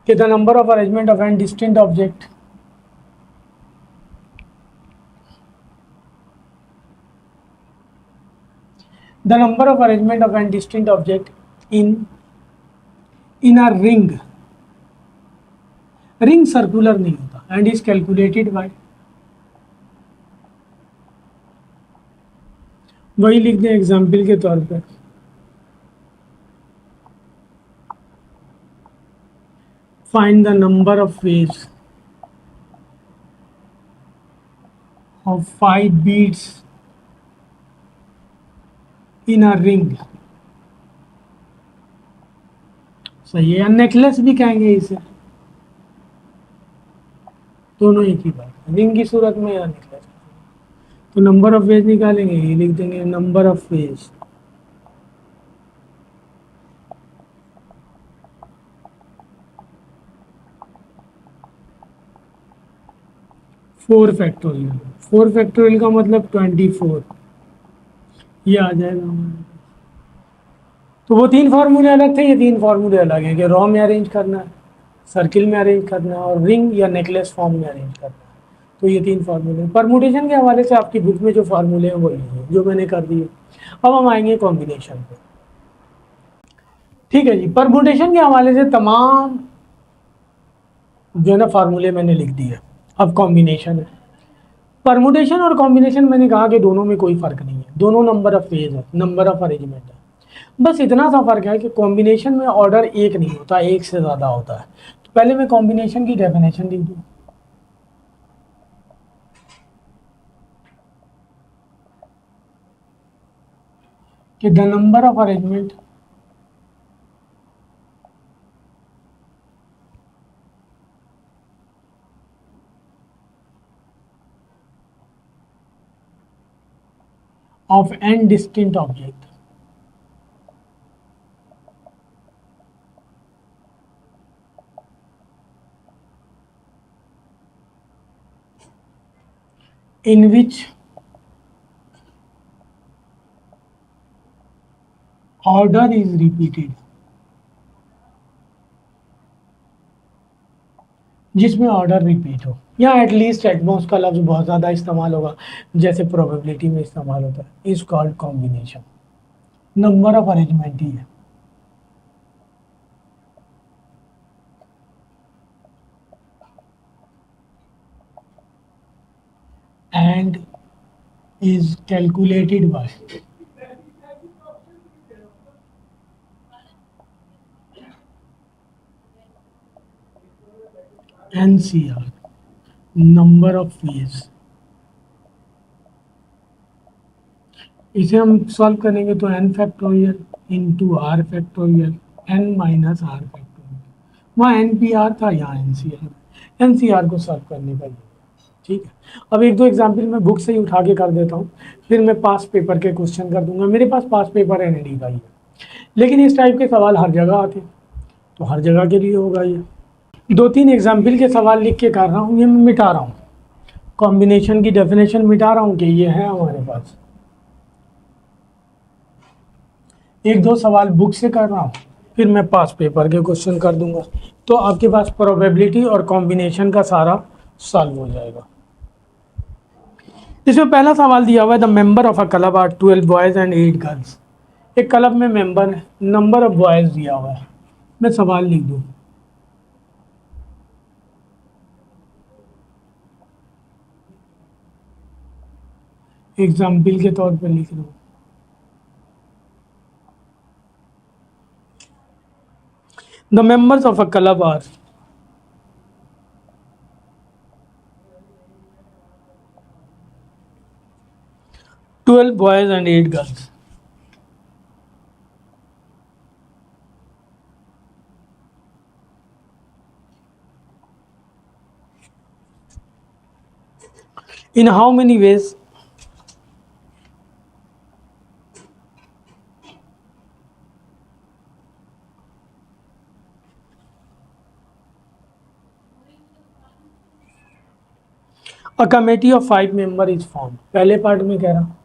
कि the number of arrangement of n distinct object the number of arrangement of an distinct object in a ring circular नहीं होता, and is calculated by, वही लिख दें एग्जाम्पल के तौर पर। Find the number of veg of 5 beads in a ring। सही है, या नेकलेस भी कहेंगे इसे, दोनों एक ही बात, रिंग की सूरत में या नेकलेस। तो नंबर ऑफ वेज निकालेंगे, ये लिख देंगे number of veg four factorial. 4 factorial का मतलब 24, ये आ जाएगा हमारे। तो वो 3 फार्मूले अलग थे, ये 3 फार्मूले अलग हैं कि रॉ में अरेंज करना है, सर्किल में अरेंज करना है, और रिंग या नेकलेस फॉर्म में अरेंज करना है। तो ये 3 फार्मूले परमुटेशन के हवाले से आपकी बुक में जो फार्मूले हैं वही हैं जो मैंने कर दिए। अब हम आएंगे कॉम्बिनेशन पे। ठीक है जी, परमुटेशन के हवाले से तमाम जो है ना फार्मूले मैंने लिख दिए। अब कॉम्बिनेशन है। परमुटेशन और कॉम्बिनेशन मैंने कहा कि दोनों में कोई फर्क नहीं है, दोनों नंबर ऑफ वेज है, नंबर ऑफ अरेंजमेंट है। बस इतना सा फर्क है कि कॉम्बिनेशन में ऑर्डर एक नहीं होता, एक से ज़्यादा होता है। तो पहले मैं कॉम्बिनेशन की डेफिनेशन लिख दूँ कि the number of arrangement of n distinct object in which order is repeated, जिसमें ऑर्डर रिपीट हो, या एटलीस्ट एटमॉस का लफ्ज़ बहुत ज़्यादा इस्तेमाल होगा जैसे प्रोबेबिलिटी में इस्तेमाल होता है, is called combination. Number of arrangement ही है। And is calculated by NCR, number of ways. इसे हम सॉल्व करेंगे तो n factorial into r factorial n minus r factorial. वहाँ NPR था, यहाँ NCR को सॉल्व करने का ये। ठीक है, अब एक दो एग्जाम्पल मैं बुक से ही उठा के कर देता हूँ, फिर मैं पास पेपर के क्वेश्चन कर दूंगा। मेरे पास पास पेपर NAD का ही है, लेकिन इस टाइप के सवाल हर जगह आते हैं, तो हर जगह के लिए होगा ये। 2-3 एग्जाम्पल के सवाल लिख के कर रहा हूँ, ये मैं मिटा रहा हूँ, कॉम्बिनेशन की डेफिनेशन मिटा रहा हूँ कि ये है हमारे पास। 1-2 सवाल बुक से कर रहा हूँ, फिर मैं पास पेपर के क्वेश्चन कर दूंगा, तो आपके पास प्रोबेबिलिटी और कॉम्बिनेशन का सारा सॉल्व हो जाएगा। इसमें पहला सवाल दिया हुआ है the member of a club are 12 boys and 8 girls. एक क्लब में मेंबर नंबर ऑफ बॉयज दिया हुआ है, मैं सवाल लिख दूं, एग्जाम्पल के तौर पे लिख दूं, the members of a club are 12 boys and 8 girls. In how many ways a committee of 5 member is form. पहले पार्ट में कह रहा,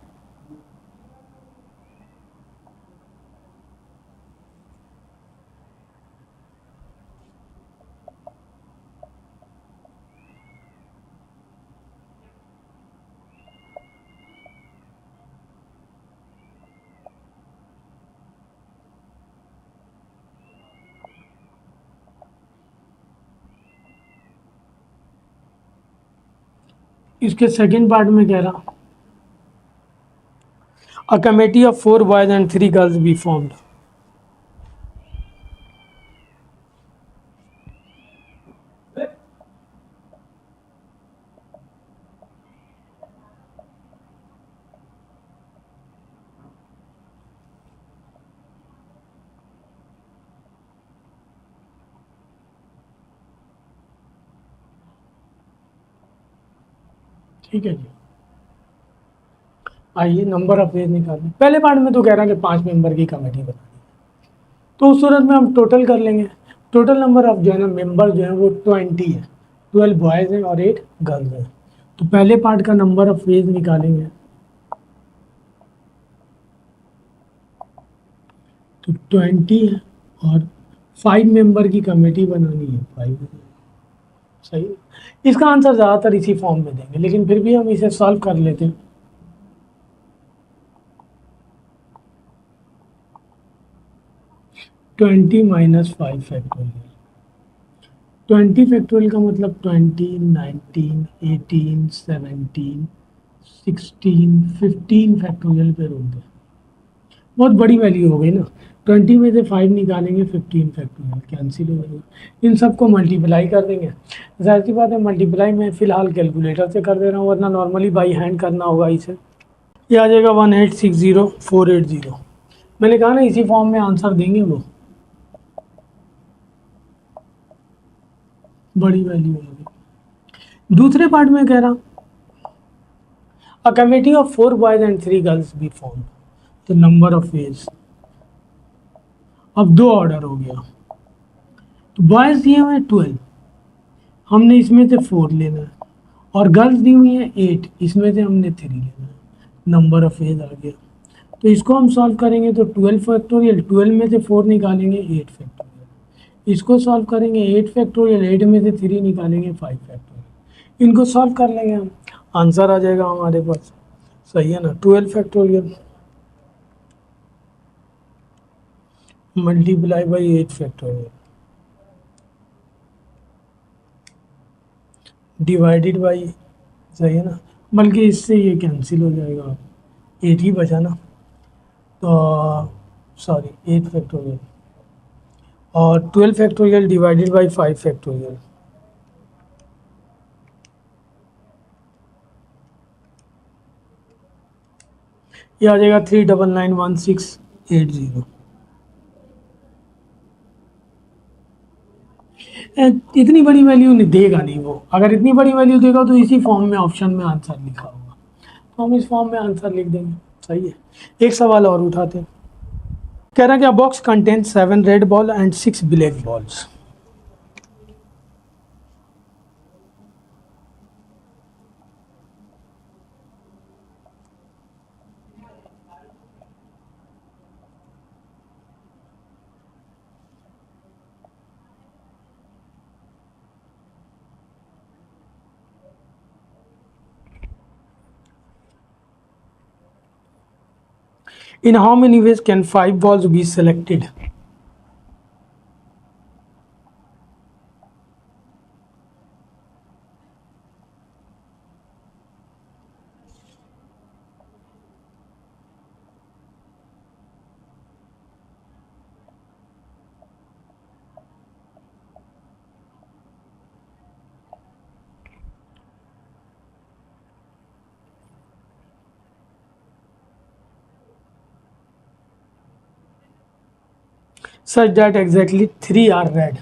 इसके सेकंड पार्ट में कह रहा a committee of 4 boys and 3 girls be formed. ठीक है जी, आइए नंबर ऑफ वेज निकालें। पहले पार्ट में तो कह रहा है कि 5 मेंबर की कमेटी बनानी, तो उस सूरत में हम टोटल कर लेंगे। टोटल नंबर ऑफ जो है ना मेंबर जो है वो 20 है, 12 बॉयज़ हैं और 8 गर्ल्स हैं। तो पहले पार्ट का नंबर ऑफ वेज निकालेंगे, तो 20 है और 5 मेंबर की कमेटी बनानी है, 5। सही है। इसका आंसर ज़्यादातर इसी फॉर्म में देंगे, लेकिन फिर भी हम इसे सॉल्व कर लेते हैं। 20 माइनस 5 फैक्टोरियल। 20 फैक्टोरियल का मतलब 20, 19, 18, 17, 16, 15 फैक्टोरियल पे रोक दें। बहुत बड़ी वैल्यू हो गई ना। 20 में से 5 निकालेंगे, 15 फैक्टोरियल कैंसिल हो जाएगा। इन सबको मल्टीप्लाई कर देंगे। जाहिर सी बात है मल्टीप्लाई में फ़िलहाल कैलकुलेटर से कर दे रहा हूँ, वरना नॉर्मली बाई हैंड करना होगा इसे। ये आ जाएगा 1860480। मैंने कहा ना इसी फॉर्म में आंसर देंगे वो, बड़ी वैल्यू होगी। दूसरे पार्ट में कह रहा a committee of 4 boys and 3 girls be form. तो नंबर ऑफ वेज, अब दो ऑर्डर हो गया। तो बॉयज दिए हुए हैं 12, हमने इसमें से 4 लेना है, और गर्ल्स दी हुई हैं 8, इसमें से हमने 3 लेना है। नंबर ऑफ वेज आ गया। तो इसको हम सॉल्व करेंगे तो 12 फैक्टोरियल, 12 में से 4 निकालेंगे 8 फैक्टोरियल। इसको सॉल्व करेंगे 8 फैक्टोरियल, 8 में से 3 निकालेंगे 5 फैक्टोरियल। इनको सॉल्व कर लेंगे हम, आंसर आ जाएगा हमारे पास। सही है ना, 12 factorial multiply by 8 factorial divided by, सही है ना, बल्कि इससे ये कैंसिल हो जाएगा, 8 ही बचा ना। तो सॉरी 8 फैक्टोरियल और 12 फैक्टोरियल डिवाइडेड बाई 5 फैक्टोरियल, ये आ जाएगा 3991680। इतनी बड़ी वैल्यू नहीं देगा, नहीं वो, अगर इतनी बड़ी वैल्यू देगा तो इसी फॉर्म में ऑप्शन में आंसर लिखा होगा, तो हम इस फॉर्म में आंसर लिख देंगे। सही है। एक सवाल और उठाते हैं। कह रहा है कि a box contain 7 red ball and 6 black balls. In how many ways can 5 balls be selected? Such that exactly 3 are red.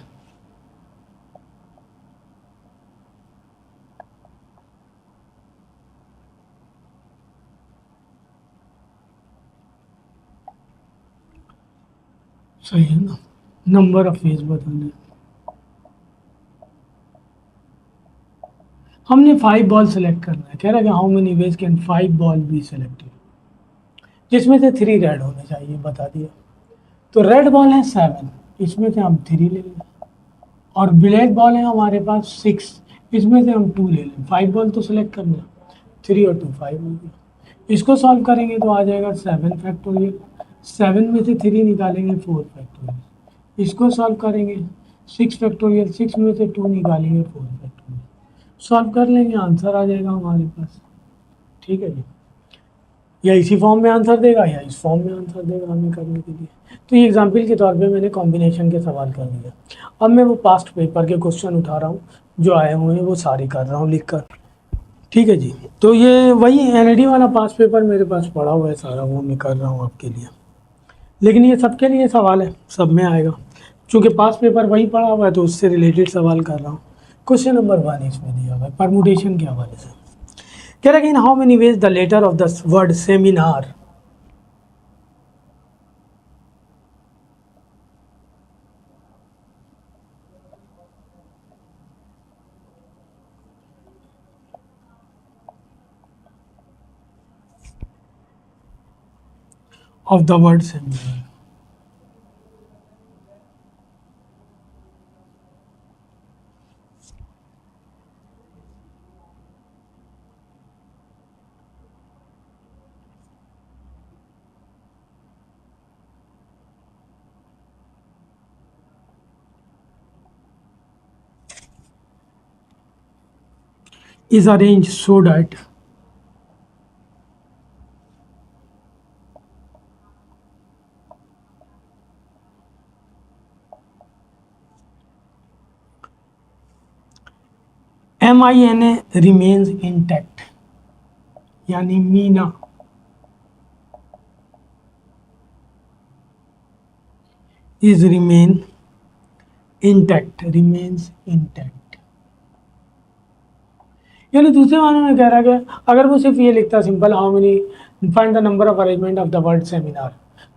सही है ना, नंबर ऑफ वेज बताने। हमने 5 बॉल सेलेक्ट करना है, कह रहा है कि how many ways can 5 ball be selected, जिसमें से 3 रेड होने चाहिए, बता दिया। तो रेड बॉल है 7, इसमें से हम 3 ले लें, और ब्लैक बॉल है हमारे पास 6, इसमें से हम 2 ले लें। 5 बॉल तो सेलेक्ट करना, 3 और 2 5 हो गया। इसको सॉल्व करेंगे तो आ जाएगा 7 फैक्टोरियल, 7 में से 3 निकालेंगे 4 फैक्टोरियल। इसको सॉल्व करेंगे 6 फैक्टोरियल, 6 में से 2 निकालेंगे 4 फैक्टोरियल। सॉल्व कर लेंगे, आंसर आ जाएगा हमारे पास। ठीक है जी, या इसी फॉर्म में आंसर देगा या इस फॉर्म में आंसर देगा हमें करने के लिए। तो ये एग्जाम्पल के तौर पे मैंने कॉम्बिनेशन के सवाल कर दिया। अब मैं वो पास्ट पेपर के क्वेश्चन उठा रहा हूँ जो आए हुए हैं, वो सारे कर रहा हूँ लिख कर। ठीक है जी, तो ये वही एनईडी वाला पास्ट पेपर मेरे पास पड़ा हुआ है सारा, वो मैं कर रहा हूँ आपके लिए। लेकिन ये सबके लिए सवाल है, सब में आएगा। चूँकि पास्ट पेपर वही पड़ा हुआ है तो उससे रिलेटेड सवाल कर रहा हूँ। क्वेश्चन नंबर 1 इसमें दिया हुआ है परमुटेशन के हवाले से। कह रहा है कि in how many ways the letter of the word seminar of the word seminar is arranged so that MINA remains intact, यानी मीना is remains intact। यानी दूसरे मायने में कह रहा है कि अगर वो सिर्फ ये लिखता simple how many find the number of arrangement of the word seminar,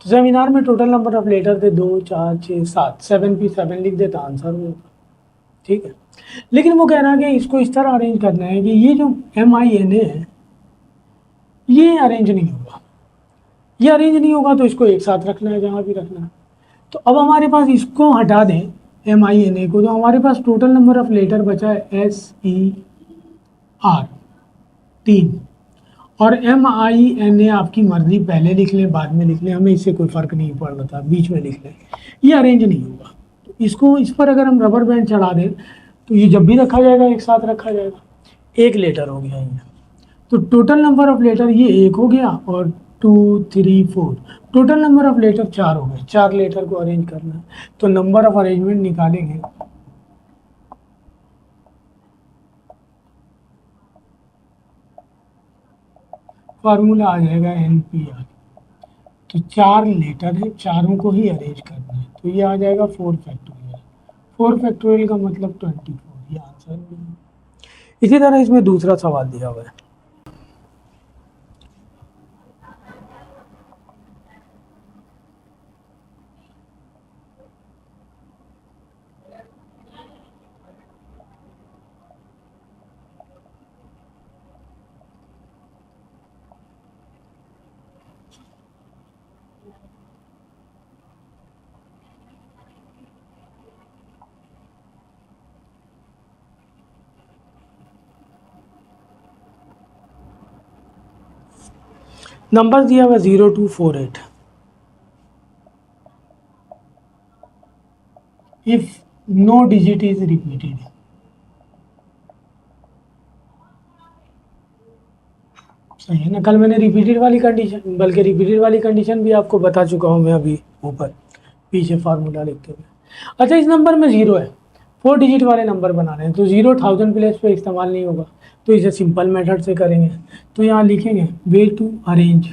तो सेमिनार में टोटल नंबर ऑफ लेटर थे 2 4 6 7, 7 भी 7 लिख देता, आंसर हो जाता। ठीक है, लेकिन वो कह रहा है कि इसको इस तरह अरेंज करना है कि ये जो MINA है ये अरेंज नहीं होगा, ये अरेंज नहीं होगा तो इसको एक साथ रखना है जहाँ भी रखना है। तो अब हमारे पास इसको हटा दें MINA को, तो हमारे पास टोटल नंबर ऑफ लेटर बचा है SER 3, और MINA आपकी मर्जी पहले लिख लें बाद में लिख लें, हमें इससे कोई फ़र्क नहीं पड़ रहा, बीच में लिख लें, ये अरेंज नहीं होगा। तो इसको इस पर अगर हम रबर बैंड चढ़ा दें तो ये जब भी रखा जाएगा एक साथ रखा जाएगा। एक लेटर हो गया ये, तो टोटल नंबर ऑफ लेटर ये 1 हो गया, और 2 3 4 टोटल नंबर ऑफ लेटर 4 हो गए। 4 लेटर को अरेंज करना है तो नंबर ऑफ अरेंजमेंट निकालेंगे, फार्मूला आ जाएगा NPR। तो 4 लेटर है, चारों को ही अरेंज करना है, तो ये आ जाएगा 4 फैक्टोरियल। 4 फैक्टोरियल का मतलब 24, ये आंसर हो गया। इसी तरह इसमें दूसरा सवाल दिया हुआ है। नंबर दिया हुआ 0 2 4 8। If no digit is repeated. सही है ना। कल मैंने रिपीटेड वाली कंडीशन, बल्कि रिपीटेड वाली कंडीशन भी आपको बता चुका हूँ मैं अभी ऊपर पीछे फार्मूला लिखते हुए। अच्छा, इस नंबर में जीरो है, 4 डिजिट वाले नंबर बनाने हैं, तो जीरो 1000 प्लेस पे इस्तेमाल नहीं होगा, तो इसे सिंपल मेथड से करेंगे। तो यहाँ लिखेंगे way to arrange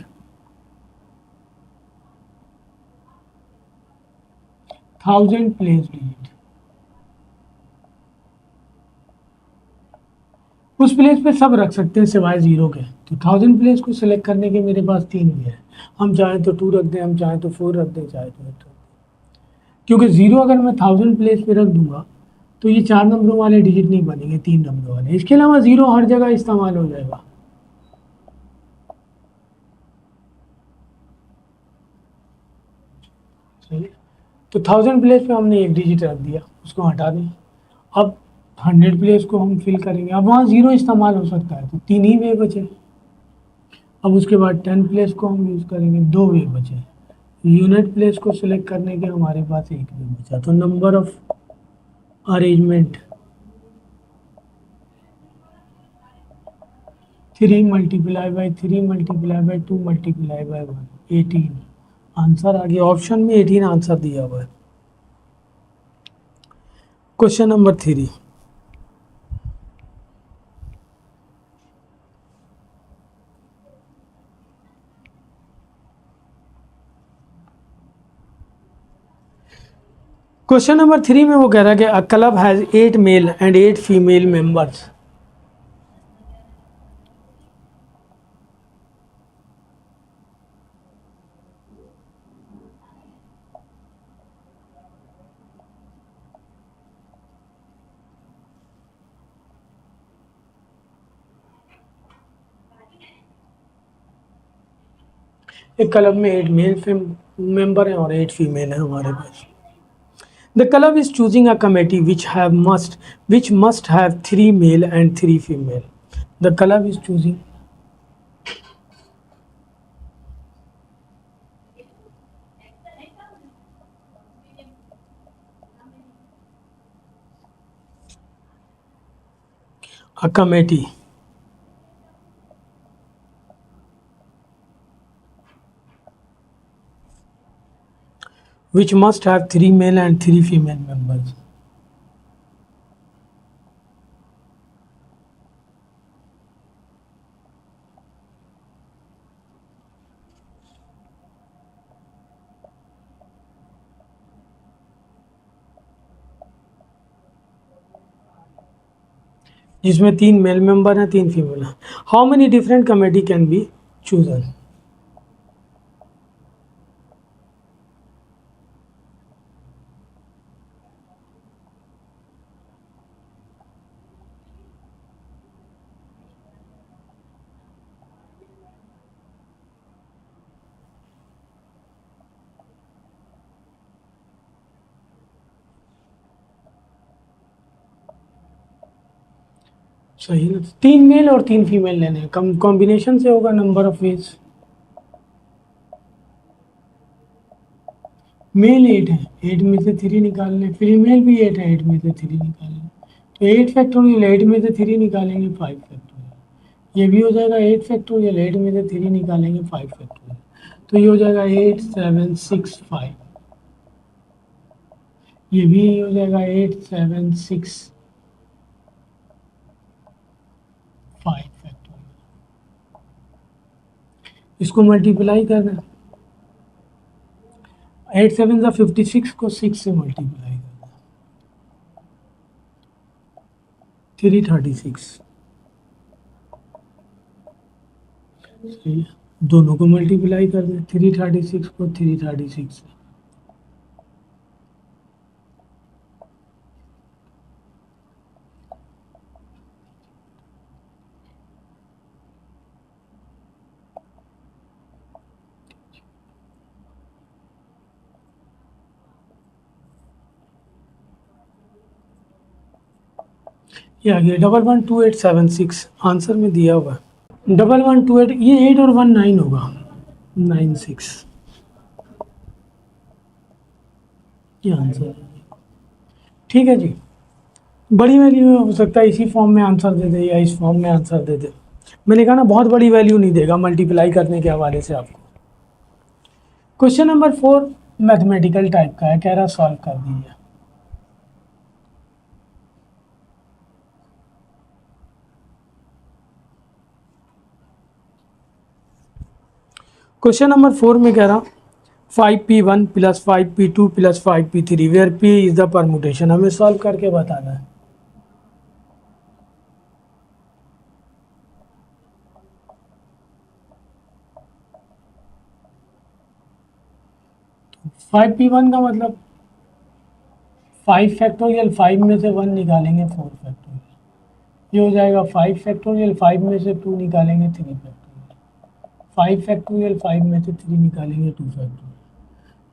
1000 place digit. उस प्लेस पे सब रख सकते हैं सिवाय जीरो के, तो 1000 प्लेस को सिलेक्ट करने के मेरे पास 3 वे हैं। हम चाहें तो 2 रख दें, हम चाहें तो 4 रख दें, चाहे तो 8 रख दें। क्योंकि जीरो अगर मैं 1000 प्लेस पे रख दूंगा तो ये 4 नंबरों वाले डिजिट नहीं बनेंगे, 3 नंबरों वाले। इसके अलावा जीरो हर जगह इस्तेमाल हो जाएगा। सही है। तो 1000 प्लेस पे हमने एक डिजिट रख दिया, उसको हटा दें। अब 100 प्लेस को हम फिल करेंगे, अब वहाँ जीरो इस्तेमाल हो सकता है, तो 3 ही वे बचे। अब उसके बाद 10 प्लेस को हम यूज़ करेंगे, 2 वे बचे। यूनिट प्लेस को सिलेक्ट करने के हमारे पास एक वे बचा, तो number of arrangement 3 multiply by 3 multiply by 2 multiply by 1, 18 answer आ गया। ऑप्शन में 18 आंसर दिया हुआ है। क्वेश्चन नंबर 3, क्वेश्चन नंबर 3 में वो कह रहा है कि a club has 8 male and 8 female members. एक क्लब में 8 मेल मेंबर हैं और 8 फीमेल हैं हमारे पास। The club is choosing a committee which must have 3 male and 3 female. The club is choosing a committee which must have 3 male and 3 female members. जिसमें 3 male member हैं, 3 female हैं। How many different committee can be chosen? सही ना। 3 mail और 3 female लेने हैं, कम combination से होगा नंबर ऑफ वेज। मेल 8 है, 8 में से 3 निकालने, फीमेल भी 8 है, 8 में से 3 निकालने, तो 8 फैक्टोरियल 8 में से 3 निकालेंगे 5 फैक्टोरियल। ये भी हो जाएगा 8 फैक्टोरियल, 8 में से 3 निकालेंगे 5 फैक्टोरियल, तो ये हो जाएगा 8 7 6 5। ये भी हो जाएगा 8 7 6 5 फैक्टोरियल। इसको मल्टीप्लाई करना, 8 7 ज़ा 56 को 6 से मल्टीप्लाई करना, 336। सही है। दोनों को मल्टीप्लाई कर दें, 336 को 336 से। ये आ गया 112876 आंसर में दिया हुआ है। 1128, ये 8 और 1 9 होगा, 96 ये आंसर है। ठीक है जी। बड़ी वैल्यू में हो सकता है इसी फॉर्म में आंसर दे दे या इस फॉर्म में आंसर दे दे। मैंने कहा ना बहुत बड़ी वैल्यू नहीं देगा मल्टीप्लाई करने के हवाले से आपको। क्वेश्चन नंबर 4 मैथमेटिकल टाइप का है, कह रहा सॉल्व कर दीजिए। क्वेश्चन नंबर 4 में कह रहा 5p1 plus 5p2 plus 5p3 where p is the permutation, हमें सॉल्व करके बताना है। फाइव पी वन का मतलब 5 फैक्टोरियल, 5 में से 1 निकालेंगे 4 फैक्टोरियल, ये हो जाएगा 5 फैक्टोरियल, 5 में से 2 निकालेंगे 3 फैक्टोरियल, 5 फैक्टोरियल, 5 में से 3 निकालेंगे 2 फैक्टोरियल।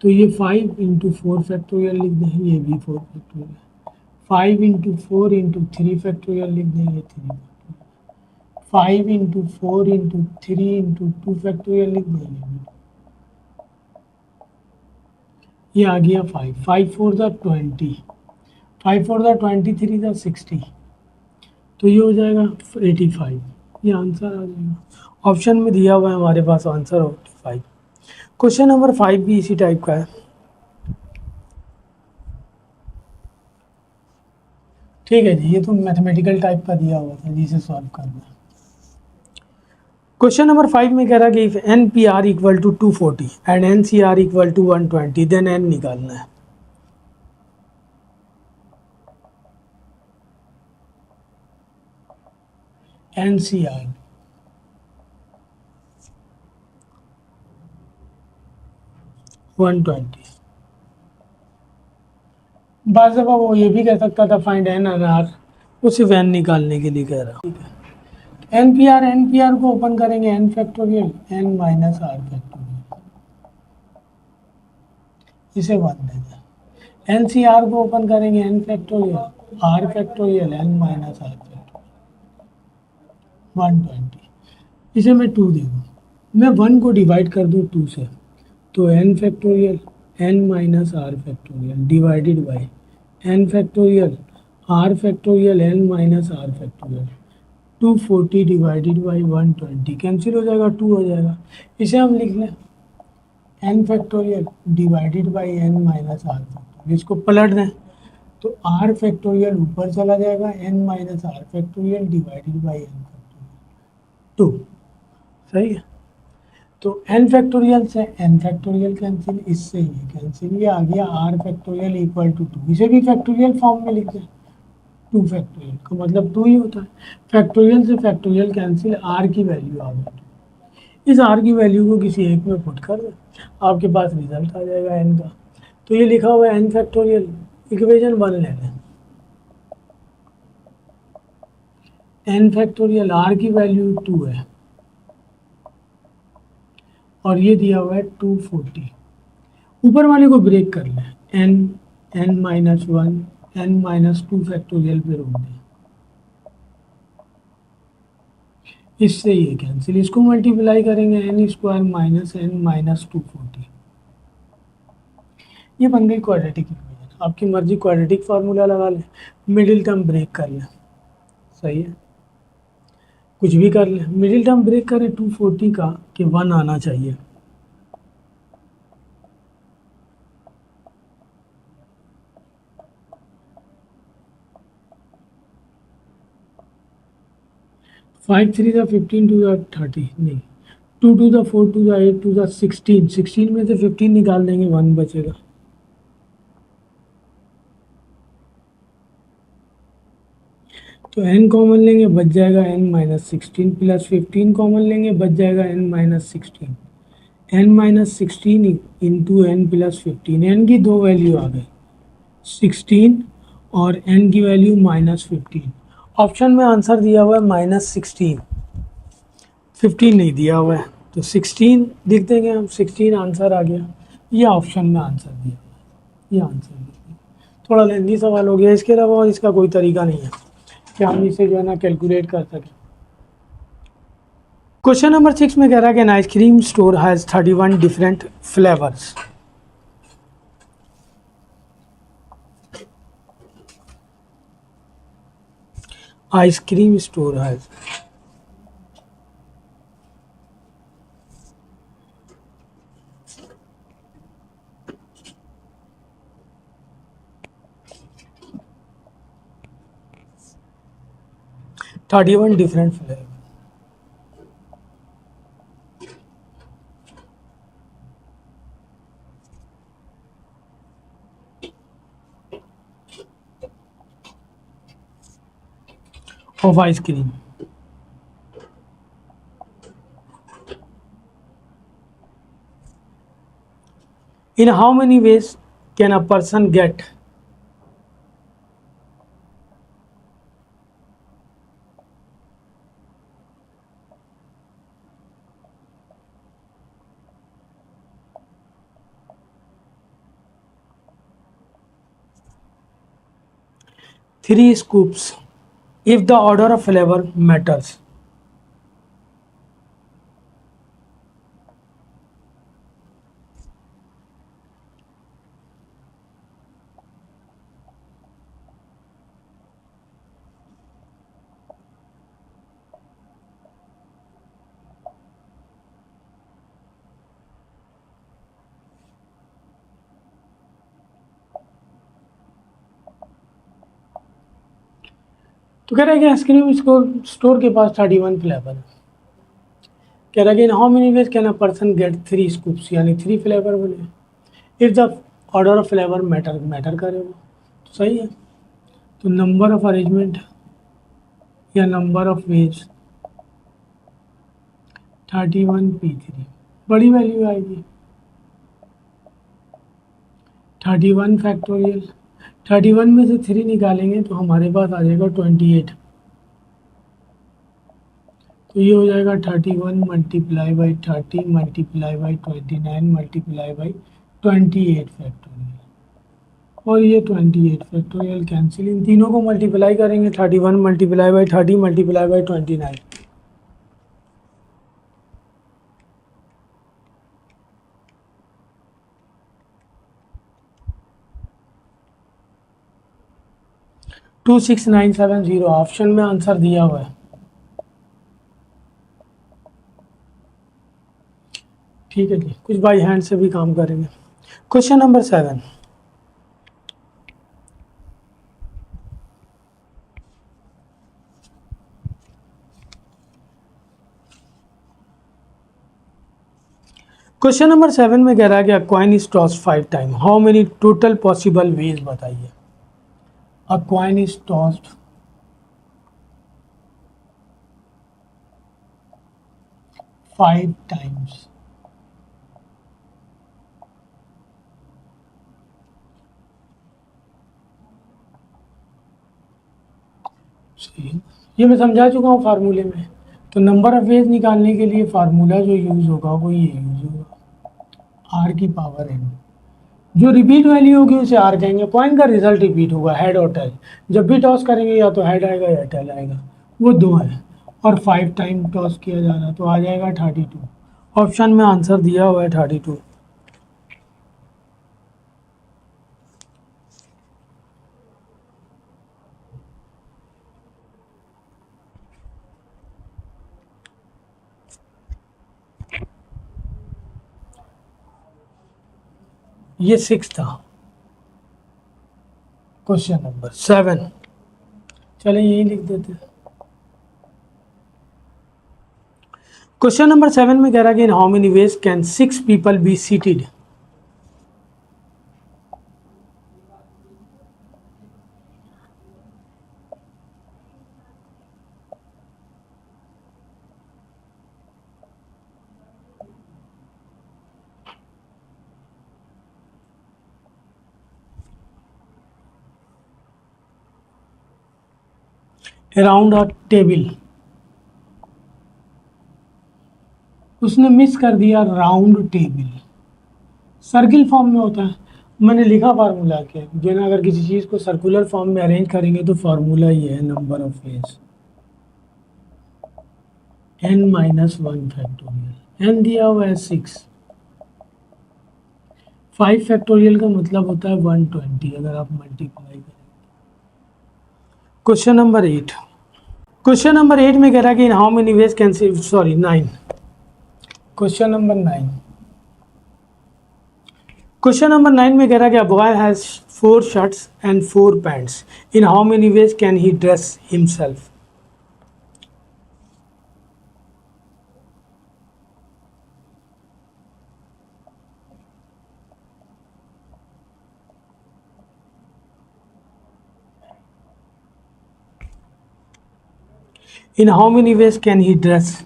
तो ये 5 इंटू 4 फैक्टोरियल लिख देंगे, ये भी 4 फैक्टोरियल। 5 इंटू 4 इंटू 3 फैक्टोरियल लिख देंगे, 3 factorial. 5 into 4 into 3 into 2 factorial लिख देंगे, ये आ गया 5। 5 4 ज़ा 20, 5 4 ज़ा 20, 3 ज़ा 60, तो ये हो जाएगा 85, ये आंसर आ जाएगा। ऑप्शन में दिया हुआ है हमारे पास आंसर 85। क्वेश्चन नंबर 5 भी इसी टाइप का है। ठीक है जी, ये तो मैथमेटिकल टाइप का दिया हुआ था जिसे सॉल्व करना है। क्वेश्चन नंबर 5 में कह रहा कि if n P r equal to 240 and n C r equal to 120 then n निकालना है। एन सी आर 120, बार दफा वो ये भी कह सकता था फाइंड एन एन आर, वो सिर्फ एन निकालने के लिए कह रहा। ठीक है, एन पी आर को ओपन करेंगे n factorial n minus r factorial, इसे 1 दे दें। एन सी आर को ओपन करेंगे n factorial r factorial n minus r factorial 120, इसे मैं 2 दे दूँ। मैं 1 को डिवाइड कर दूँ 2 से, तो n factorial n minus r factorial divided by n factorial r factorial n minus r factorial 240 divided by 120 cancel हो जाएगा, 2 हो जाएगा। इसे हम लिख लें n factorial divided by n minus r factorial, इसको पलट दें तो आर फैक्टोरियल ऊपर चला जाएगा, n minus r factorial divided by n factorial 2, सही है। तो एन फैक्टोरियल से एन फैक्टोरियल कैंसिल, इससे ये कैंसिल, ये आ गया आर फैक्टोरियल इक्वल टू 2, इसे भी फैक्टोरियल फॉर्म में लिख दें 2 फैक्टोरियल का मतलब 2 ही होता है। फैक्टोरियल से फैक्टोरियल कैंसिल, आर की वैल्यू आ गई, इस आर की वैल्यू को किसी एक में पुट कर दें, आपके पास रिजल्ट आ जाएगा एन का। तो ये लिखा हुआ है एन फैक्टोरियल, इक्वेशन 1 ले लें, एन फैक्टोरियल आर की वैल्यू 2 है और ये दिया हुआ है 240, ऊपर वाले को ब्रेक कर लें, n n minus 1 n minus 2 factorial पे रोक दें, इससे ये कैंसिल, इसको मल्टीप्लाई करेंगे n square minus n minus 240, ये बन गई क्वाड्रेटिक इक्वेशन। आपकी मर्जी क्वाड्रेटिक फार्मूला लगा लें, मिडिल टर्म ब्रेक कर लें, सही है, कुछ भी कर लें, मिडिल टर्म ब्रेक करें 240 का कि 1 आना चाहिए, फाइव 3 ज़ा 15 2 ज़ा 30 नहीं, 2 2 ज़ा 4 2 ज़ा 8 2 ज़ा 16, 16 में से 15 निकाल देंगे 1 बचेगा, तो n कॉमन लेंगे बच जाएगा n माइनस 16 प्लस 15 कॉमन लेंगे बच जाएगा n minus 16, n minus 16 into n plus 15, n की 2 वैल्यू आ गई 16 और n की वैल्यू माइनस 15। ऑप्शन में आंसर दिया हुआ है माइनस 16, 15 नहीं दिया हुआ है, तो 16 लिख देंगे हम, 16 आंसर आ गया, ये ऑप्शन में आंसर दिया हुआ है, ये आंसर दिया। थोड़ा लेंदी सवाल हो गया, इसके अलावा और इसका कोई तरीका नहीं है कि हम इसे जो है ना कैलकुलेट कर सकें। क्वेश्चन नंबर 6 में कह रहा है कि an ice cream store has 31 different flavours. Ice cream store है। Thirty one different flavour of ice cream. In how many ways can a person get three scoops if the order of flavor matters? तो कह रहा है कि ice cream store के पास 31 flavour है। कह रहा है कि in how many ways can a person get three scoops, यानी थ्री फ्लेवर बोले। If the order of flavour matter करे वो तो सही है। तो नंबर ऑफ अरेंजमेंट या नंबर ऑफ वेज 31 P3 बड़ी वैल्यू आएगी। 31 फैक्टोरियल, 31 में से 3 निकालेंगे तो हमारे पास आ जाएगा 28। तो ये हो जाएगा 31 multiply by 30 multiply by 29 multiply by 28 factorial, और ये 28 फैक्टोरियल कैंसिल। इन तीनों को मल्टीप्लाई करेंगे, 31 multiply by 30 multiply by 29, to 6970 option में आंसर दिया हुआ है। ठीक है जी, कुछ बाई हैंड से भी काम करेंगे। क्वेश्चन नंबर 7, क्वेश्चन नंबर 7 में कह रहा है कि a coin is tossed 5 time, how many total possible ways बताइए। A coin is tossed 5 times, ये मैं समझा चुका हूँ फार्मूले में। तो नंबर ऑफ वेज निकालने के लिए फार्मूला जो यूज होगा वो ये यूज होगा, r की पावर n। जो रिपीट वैल्यू होगी उसे r कहेंगे। कॉइन का रिजल्ट रिपीट होगा, हेड और टेल। जब भी टॉस करेंगे या तो हेड आएगा या टेल आएगा, वो दो है। और 5 टाइम टॉस किया जा रहा है तो आ जाएगा 32। ऑप्शन में आंसर दिया हुआ है 32। ये 6 था। क्वेश्चन नंबर 7, चले यही लिख देते हैं। क्वेश्चन नंबर 7 में कह रहा है कि in how many ways can 6 people be seated. Around a table, उसने मिस कर दिया राउंड टेबल। सर्किल फॉर्म में होता है, मैंने लिखा फार्मूला के जो ना, अगर किसी चीज़ को सर्कुलर फॉर्म में अरेंज करेंगे तो फार्मूला ये है, number of veg n minus 1 factorial. n दिया हुआ है 6, 5 फैक्टोरियल का मतलब होता है 120 अगर आप मल्टीप्लाई करें। क्वेश्चन नंबर 8, क्वेश्चन नंबर 8 में कह रहा है कि in how many ways can, sorry 9, question number 9, question number 9 में कह रहा है कि a boy has 4 shirts and 4 pants, in how many ways can he dress himself. In how many ways can he dress.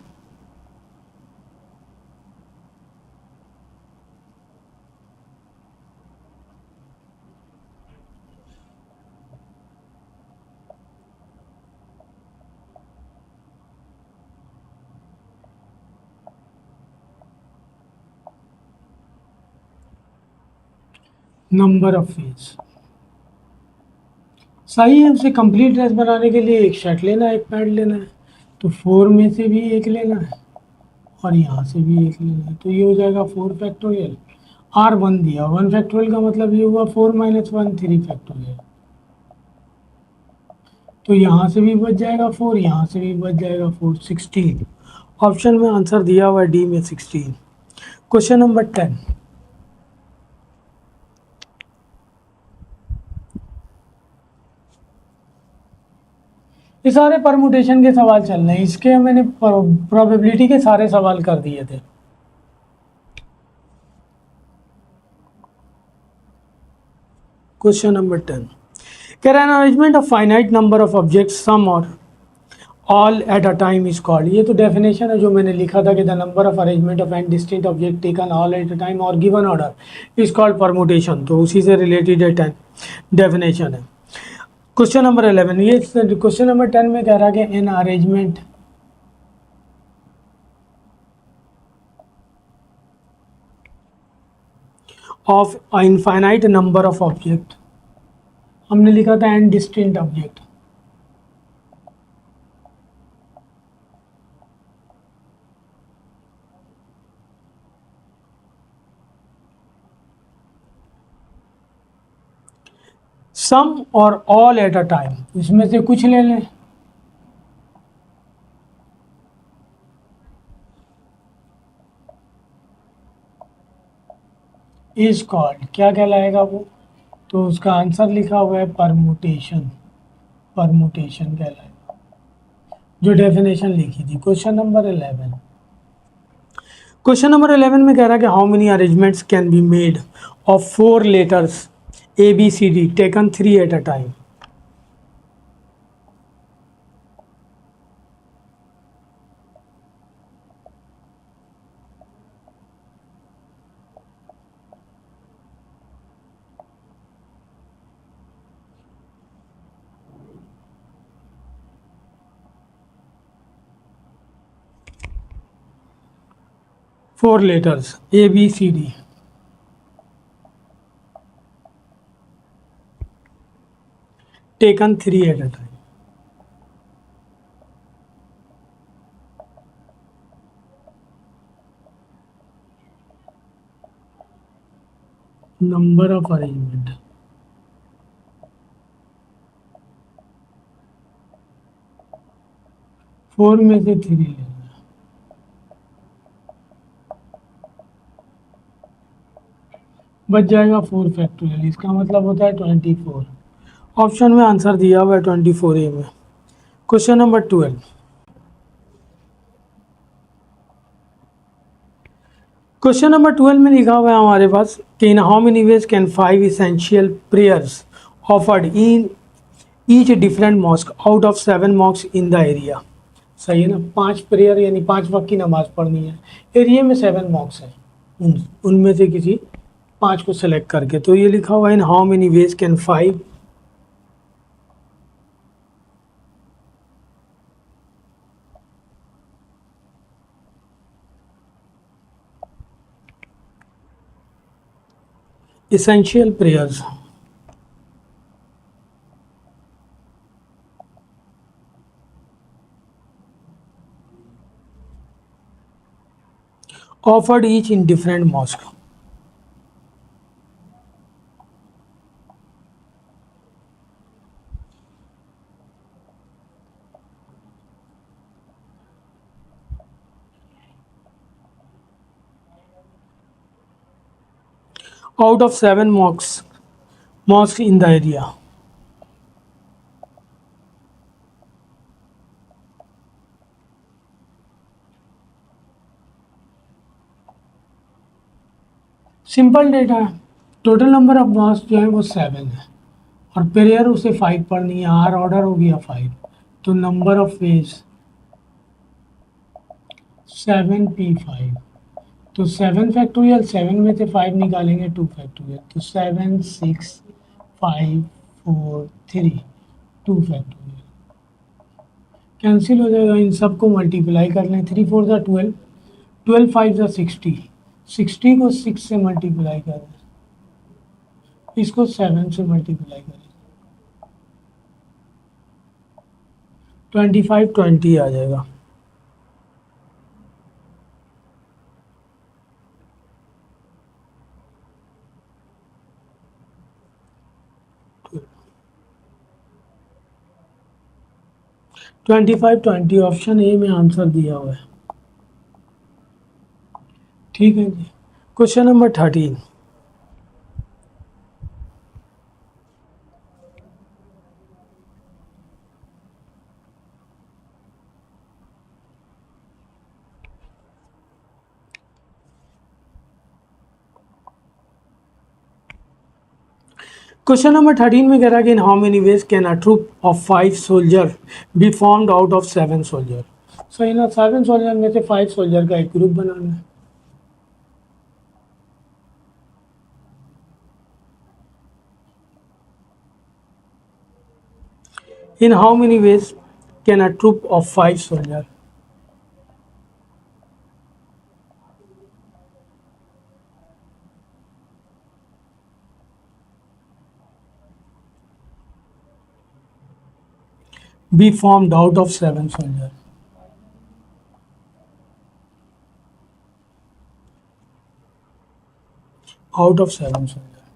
Number of veg सही है। उसे complete dress बनाने के लिए एक शर्ट लेना है, एक पैंट लेना है, तो 4 में से भी एक लेना है और यहाँ से भी एक लेना है, तो ये हो जाएगा 4 फैक्टोरियल। आर 1 दिया, 1 फैक्टोरियल का मतलब ये हुआ 4 माइनस 1 3 फैक्टोरियल, तो यहाँ से भी बच जाएगा 4, यहाँ से भी बच जाएगा 4, 16। ऑप्शन में आंसर दिया हुआ है डी में 16। क्वेश्चन नंबर 10, ये सारे परमुटेशन के सवाल चल रहे हैं, इसके मैंने प्रोबेबिलिटी के सारे सवाल कर दिए थे। क्वेश्चन नंबर 10, कह रहा है arrangement of finite number of objects some और all at a time is called. ये तो डेफिनेशन है जो मैंने लिखा था कि the number of arrangement of n distinct object taken all at a time और given order is called permutation, तो उसी से रिलेटेड है 10 डेफिनेशन है। क्वेश्चन नंबर 11, ये क्वेश्चन नंबर 10 में कह रहा है कि in arrangement of infinite number of object, हमने लिखा था एन डिस्टिंक्ट ऑब्जेक्ट, सम और ऑल एट अ टाइम, इसमें से कुछ ले लें, इज कॉल्ड, क्या कहलाएगा वो, तो उसका आंसर लिखा हुआ है परमुटेशन, परमुटेशन कहलाएगा, जो डेफिनेशन लिखी थी। क्वेश्चन नंबर 11, क्वेश्चन नंबर 11 में कह रहा है कि how many arrangements can be made of 4 letters A B C D taken 3 at a time. 4 letters A B C D taken 3 at a time. Number of arrangement, four में से 3 लेना है, बच जाएगा 4 फैक्टोरियल, इसका मतलब होता है 24। ऑप्शन में आंसर दिया हुआ है 24 ए में। क्वेश्चन नंबर 12, क्वेश्चन नंबर 12 में लिखा हुआ है हमारे पास कि in how many ways can 5 essential prayers offered in each different mosque out of 7 mosque in the area. सही है ना, 5 प्रेयर यानी 5 वक्त की नमाज पढ़नी है, एरिया में 7 मॉक्स हैं, उनमें से किसी 5 को सेलेक्ट करके, तो ये लिखा हुआ है in how many ways can 5 essential prayers offered each in different mosque। Out of 7 mosques in the area. Simple data है, टोटल नंबर ऑफ मॉस्क जो है वो 7 है और प्रेयर उसे 5 पढ़नी है, आर ऑर्डर हो गया 5, तो नंबर ऑफ वेज 7p5, तो 7 फैक्टोरियल, 7 में से 5 निकालेंगे 2 फैक्टोरियल, तो 7 6 5 4 3 2 फैक्टोरियल कैंसिल हो जाएगा, इन सबको मल्टीप्लाई कर लें, 3 4 ज़ा 12, 12 5 ज़ा 60, 60 को 6 से मल्टीप्लाई करें, इसको 7 से मल्टीप्लाई करें, 25 20 आ जाएगा। ट्वेंटी फाइव 20 ऑप्शन ए में आंसर दिया हुआ है। ठीक है जी। Question number 13। क्वेश्चन नंबर 13 में कह रहा है कि in how many ways can a troop of 5 soldier be formed out of 7 soldier. So इन 7 सोल्जर में से 5 सोल्जर का एक ग्रुप बनाना है। In how many ways can a troop of 5 soldier be formed out of 7 soldiers? Out of 7 soldiers.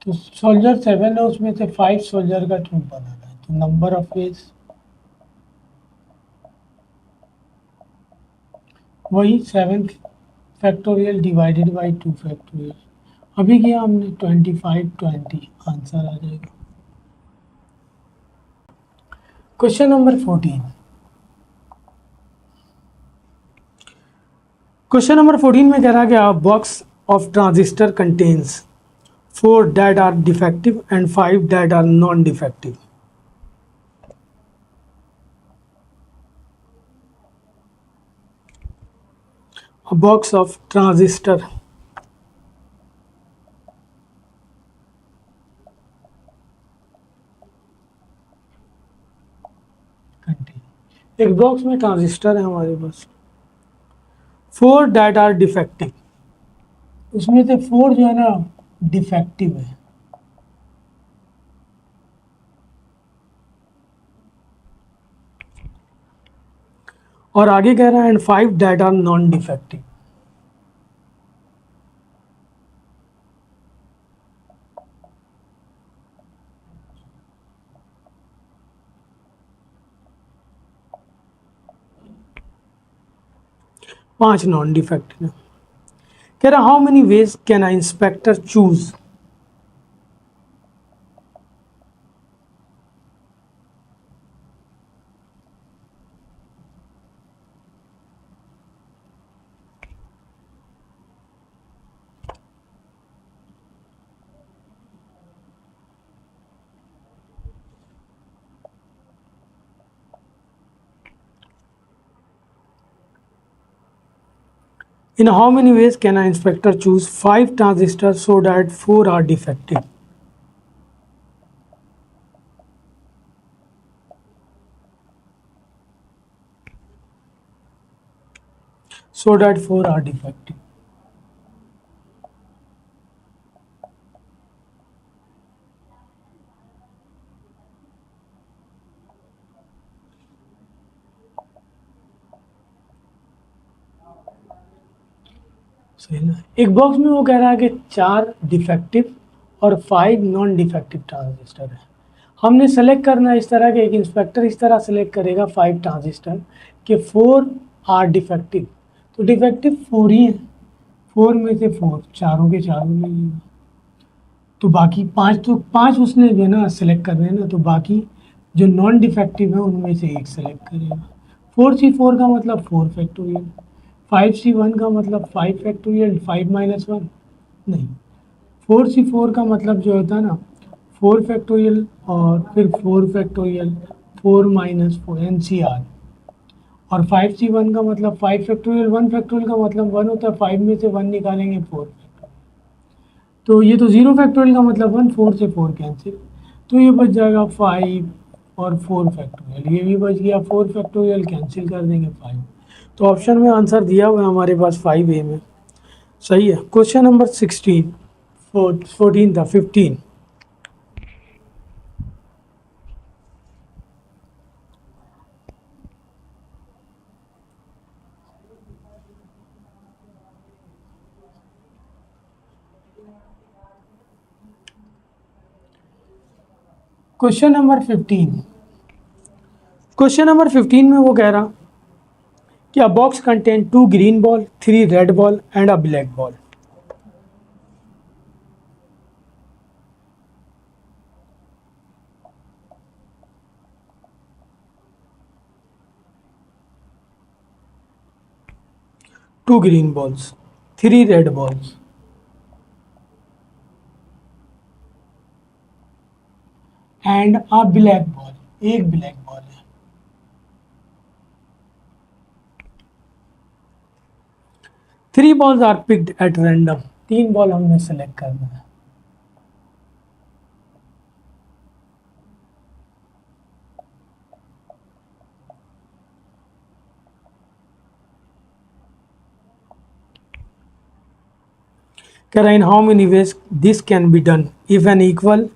तो soldier 7 है, उसमें से 5 सोल्जर का ट्रूप बनाना है, तो नंबर ऑफ वेज वही 7 फैक्टोरियल डिवाइडेड बाई 2 फैक्टोरियल। अभी किया हमने 25 20, आंसर आ जाएगा। Question number 14। क्वेश्चन नंबर 14 में कह रहा है कि a box of transistor contains 4 that are defective and 5 that are non-defective. A box of transistor contain, एक बॉक्स में ट्रांजिस्टर है हमारे पास, 4 that are defective, उसमें से 4 जो है ना डिफेक्टिव है, और आगे कह रहा है and 5 that are non defective. पांच नॉन डिफेक्टिव। कह रहा how many ways can a inspector choose In how many ways can an inspector choose 5 transistors so that 4 are defective? So that 4 are defective. सही ना। एक box में वो कह रहा है कि 4 डिफेक्टिव और 5 नॉन डिफेक्टिव ट्रांजिस्टर है। हमने सेलेक्ट करना इस तरह के, एक इंस्पेक्टर इस तरह सेलेक्ट करेगा 5 ट्रांजिस्टर के 4 आर डिफेक्टिव, तो डिफेक्टिव 4 ही है, 4 में से 4 चारों के चारों ले लेगा, तो बाकी 5 तो 5 उसने जो है ना सेलेक्ट करने हैं ना, तो बाकी जो नॉन डिफेक्टिव है उनमें से एक सेलेक्ट करेगा। 4C4 का मतलब 4 फैक्टोरियल, 5C1 का मतलब 5 फैक्टोरियल, 5 माइनस 1 नहीं, 4C4 का मतलब जो होता है ना 4 फैक्टोरियल और फिर 4 फैक्टोरियल, 4 माइनस 4 NCR, और 5C1 का मतलब 5 फैक्टोरियल, 1 फैक्टोरियल का मतलब 1 होता है, 5 में से 1 निकालेंगे 4, तो ये तो 0 फैक्टोरियल का मतलब 1, 4 से 4 कैंसिल, तो ये बच जाएगा 5 और 4 फैक्टोरियल, ये भी बच गया, 4 फैक्टोरियल कैंसिल कर देंगे 5, तो ऑप्शन में आंसर दिया हुआ है हमारे पास 5A में, सही है। क्वेश्चन नंबर 16 14 था 15। क्वेश्चन नंबर 15, क्वेश्चन नंबर 15 में वो कह रहा कि a box contain 2 green ball, 3 red ball and a black ball. Two green balls, 3 red balls and a black ball, एक ब्लैक बॉल है। 3 balls are picked at random, 3 ball हमने select करना है। कह रहा in how many ways this can be done if an equal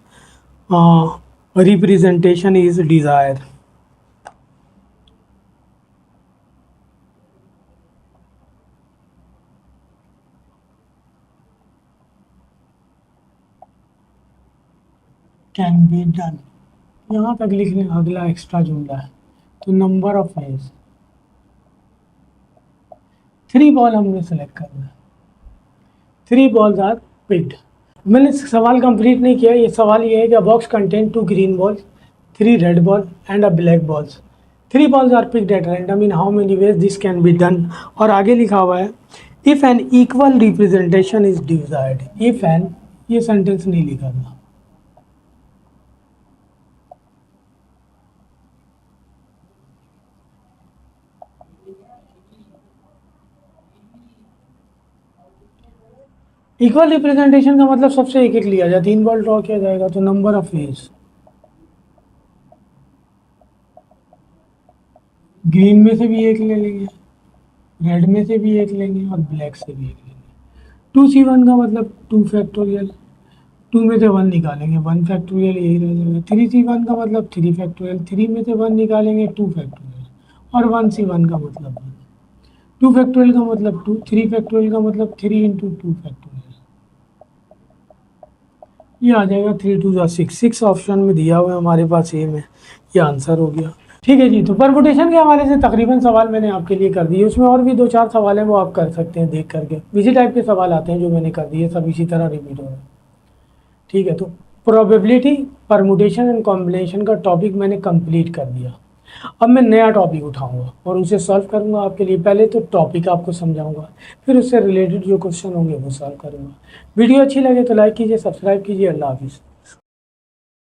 representation is desire. Can be done, यहाँ तक लिख लें, अगला एक्स्ट्रा जुमला है, तो नंबर ऑफ वेज, 3 बॉल हमने सेलेक्ट करना है, 3 बॉल्स आर पिक्ड। मैंने सवाल कंप्लीट नहीं किया, ये सवाल ये है कि box contain 2 green balls, 3 red ball and a black balls, 3 balls are picked at random in how many ways this can be done, और आगे लिखा हुआ है if an equal representation is desired. If an, ये sentence नहीं लिखा था, equal representation का मतलब सबसे एक एक लिया जाए, 3 बॉल ड्रॉ किया जाएगा, तो नंबर ऑफ वेज, ग्रीन में से भी एक ले लेंगे, रेड में से भी एक लेंगे और ब्लैक से भी एक लेंगे। 2C1 का मतलब 2 फैक्टोरियल, 2 में से 1 निकालेंगे 1 फैक्टोरियल, यही रह जाएगा। 3C1 का मतलब 3 फैक्टोरियल, 3 में से 1 निकालेंगे 2 फैक्टोरियल, और 1C1 का मतलब 1, 2 फैक्टोरियल का मतलब 2, 3 फैक्टोरियल का मतलब 3 इंटू 2 फैक्टोरियल, ये आ जाएगा 3 2 6, 6 ऑप्शन में दिया हुआ है हमारे पास, ए में, ये आंसर हो गया। ठीक है जी, तो परमुटेशन के हवाले से तकरीबन सवाल मैंने आपके लिए कर दिए, उसमें और भी 2-4 सवाल हैं वो आप कर सकते हैं देख करके, इसी टाइप के सवाल आते हैं जो मैंने कर दिए, सब इसी तरह रिपीट हो रहे हैं। ठीक है, तो प्रोबेबिलिटी, परमुटेशन एंड कॉम्बिनेशन का टॉपिक मैंने कंप्लीट कर दिया। अब मैं नया टॉपिक उठाऊंगा और उसे सॉल्व करूंगा आपके लिए। पहले तो टॉपिक आपको समझाऊंगा, फिर उससे रिलेटेड जो क्वेश्चन होंगे वो सॉल्व करूंगा। वीडियो अच्छी लगे तो लाइक कीजिए, सब्सक्राइब कीजिए। अल्लाह हाफिज़।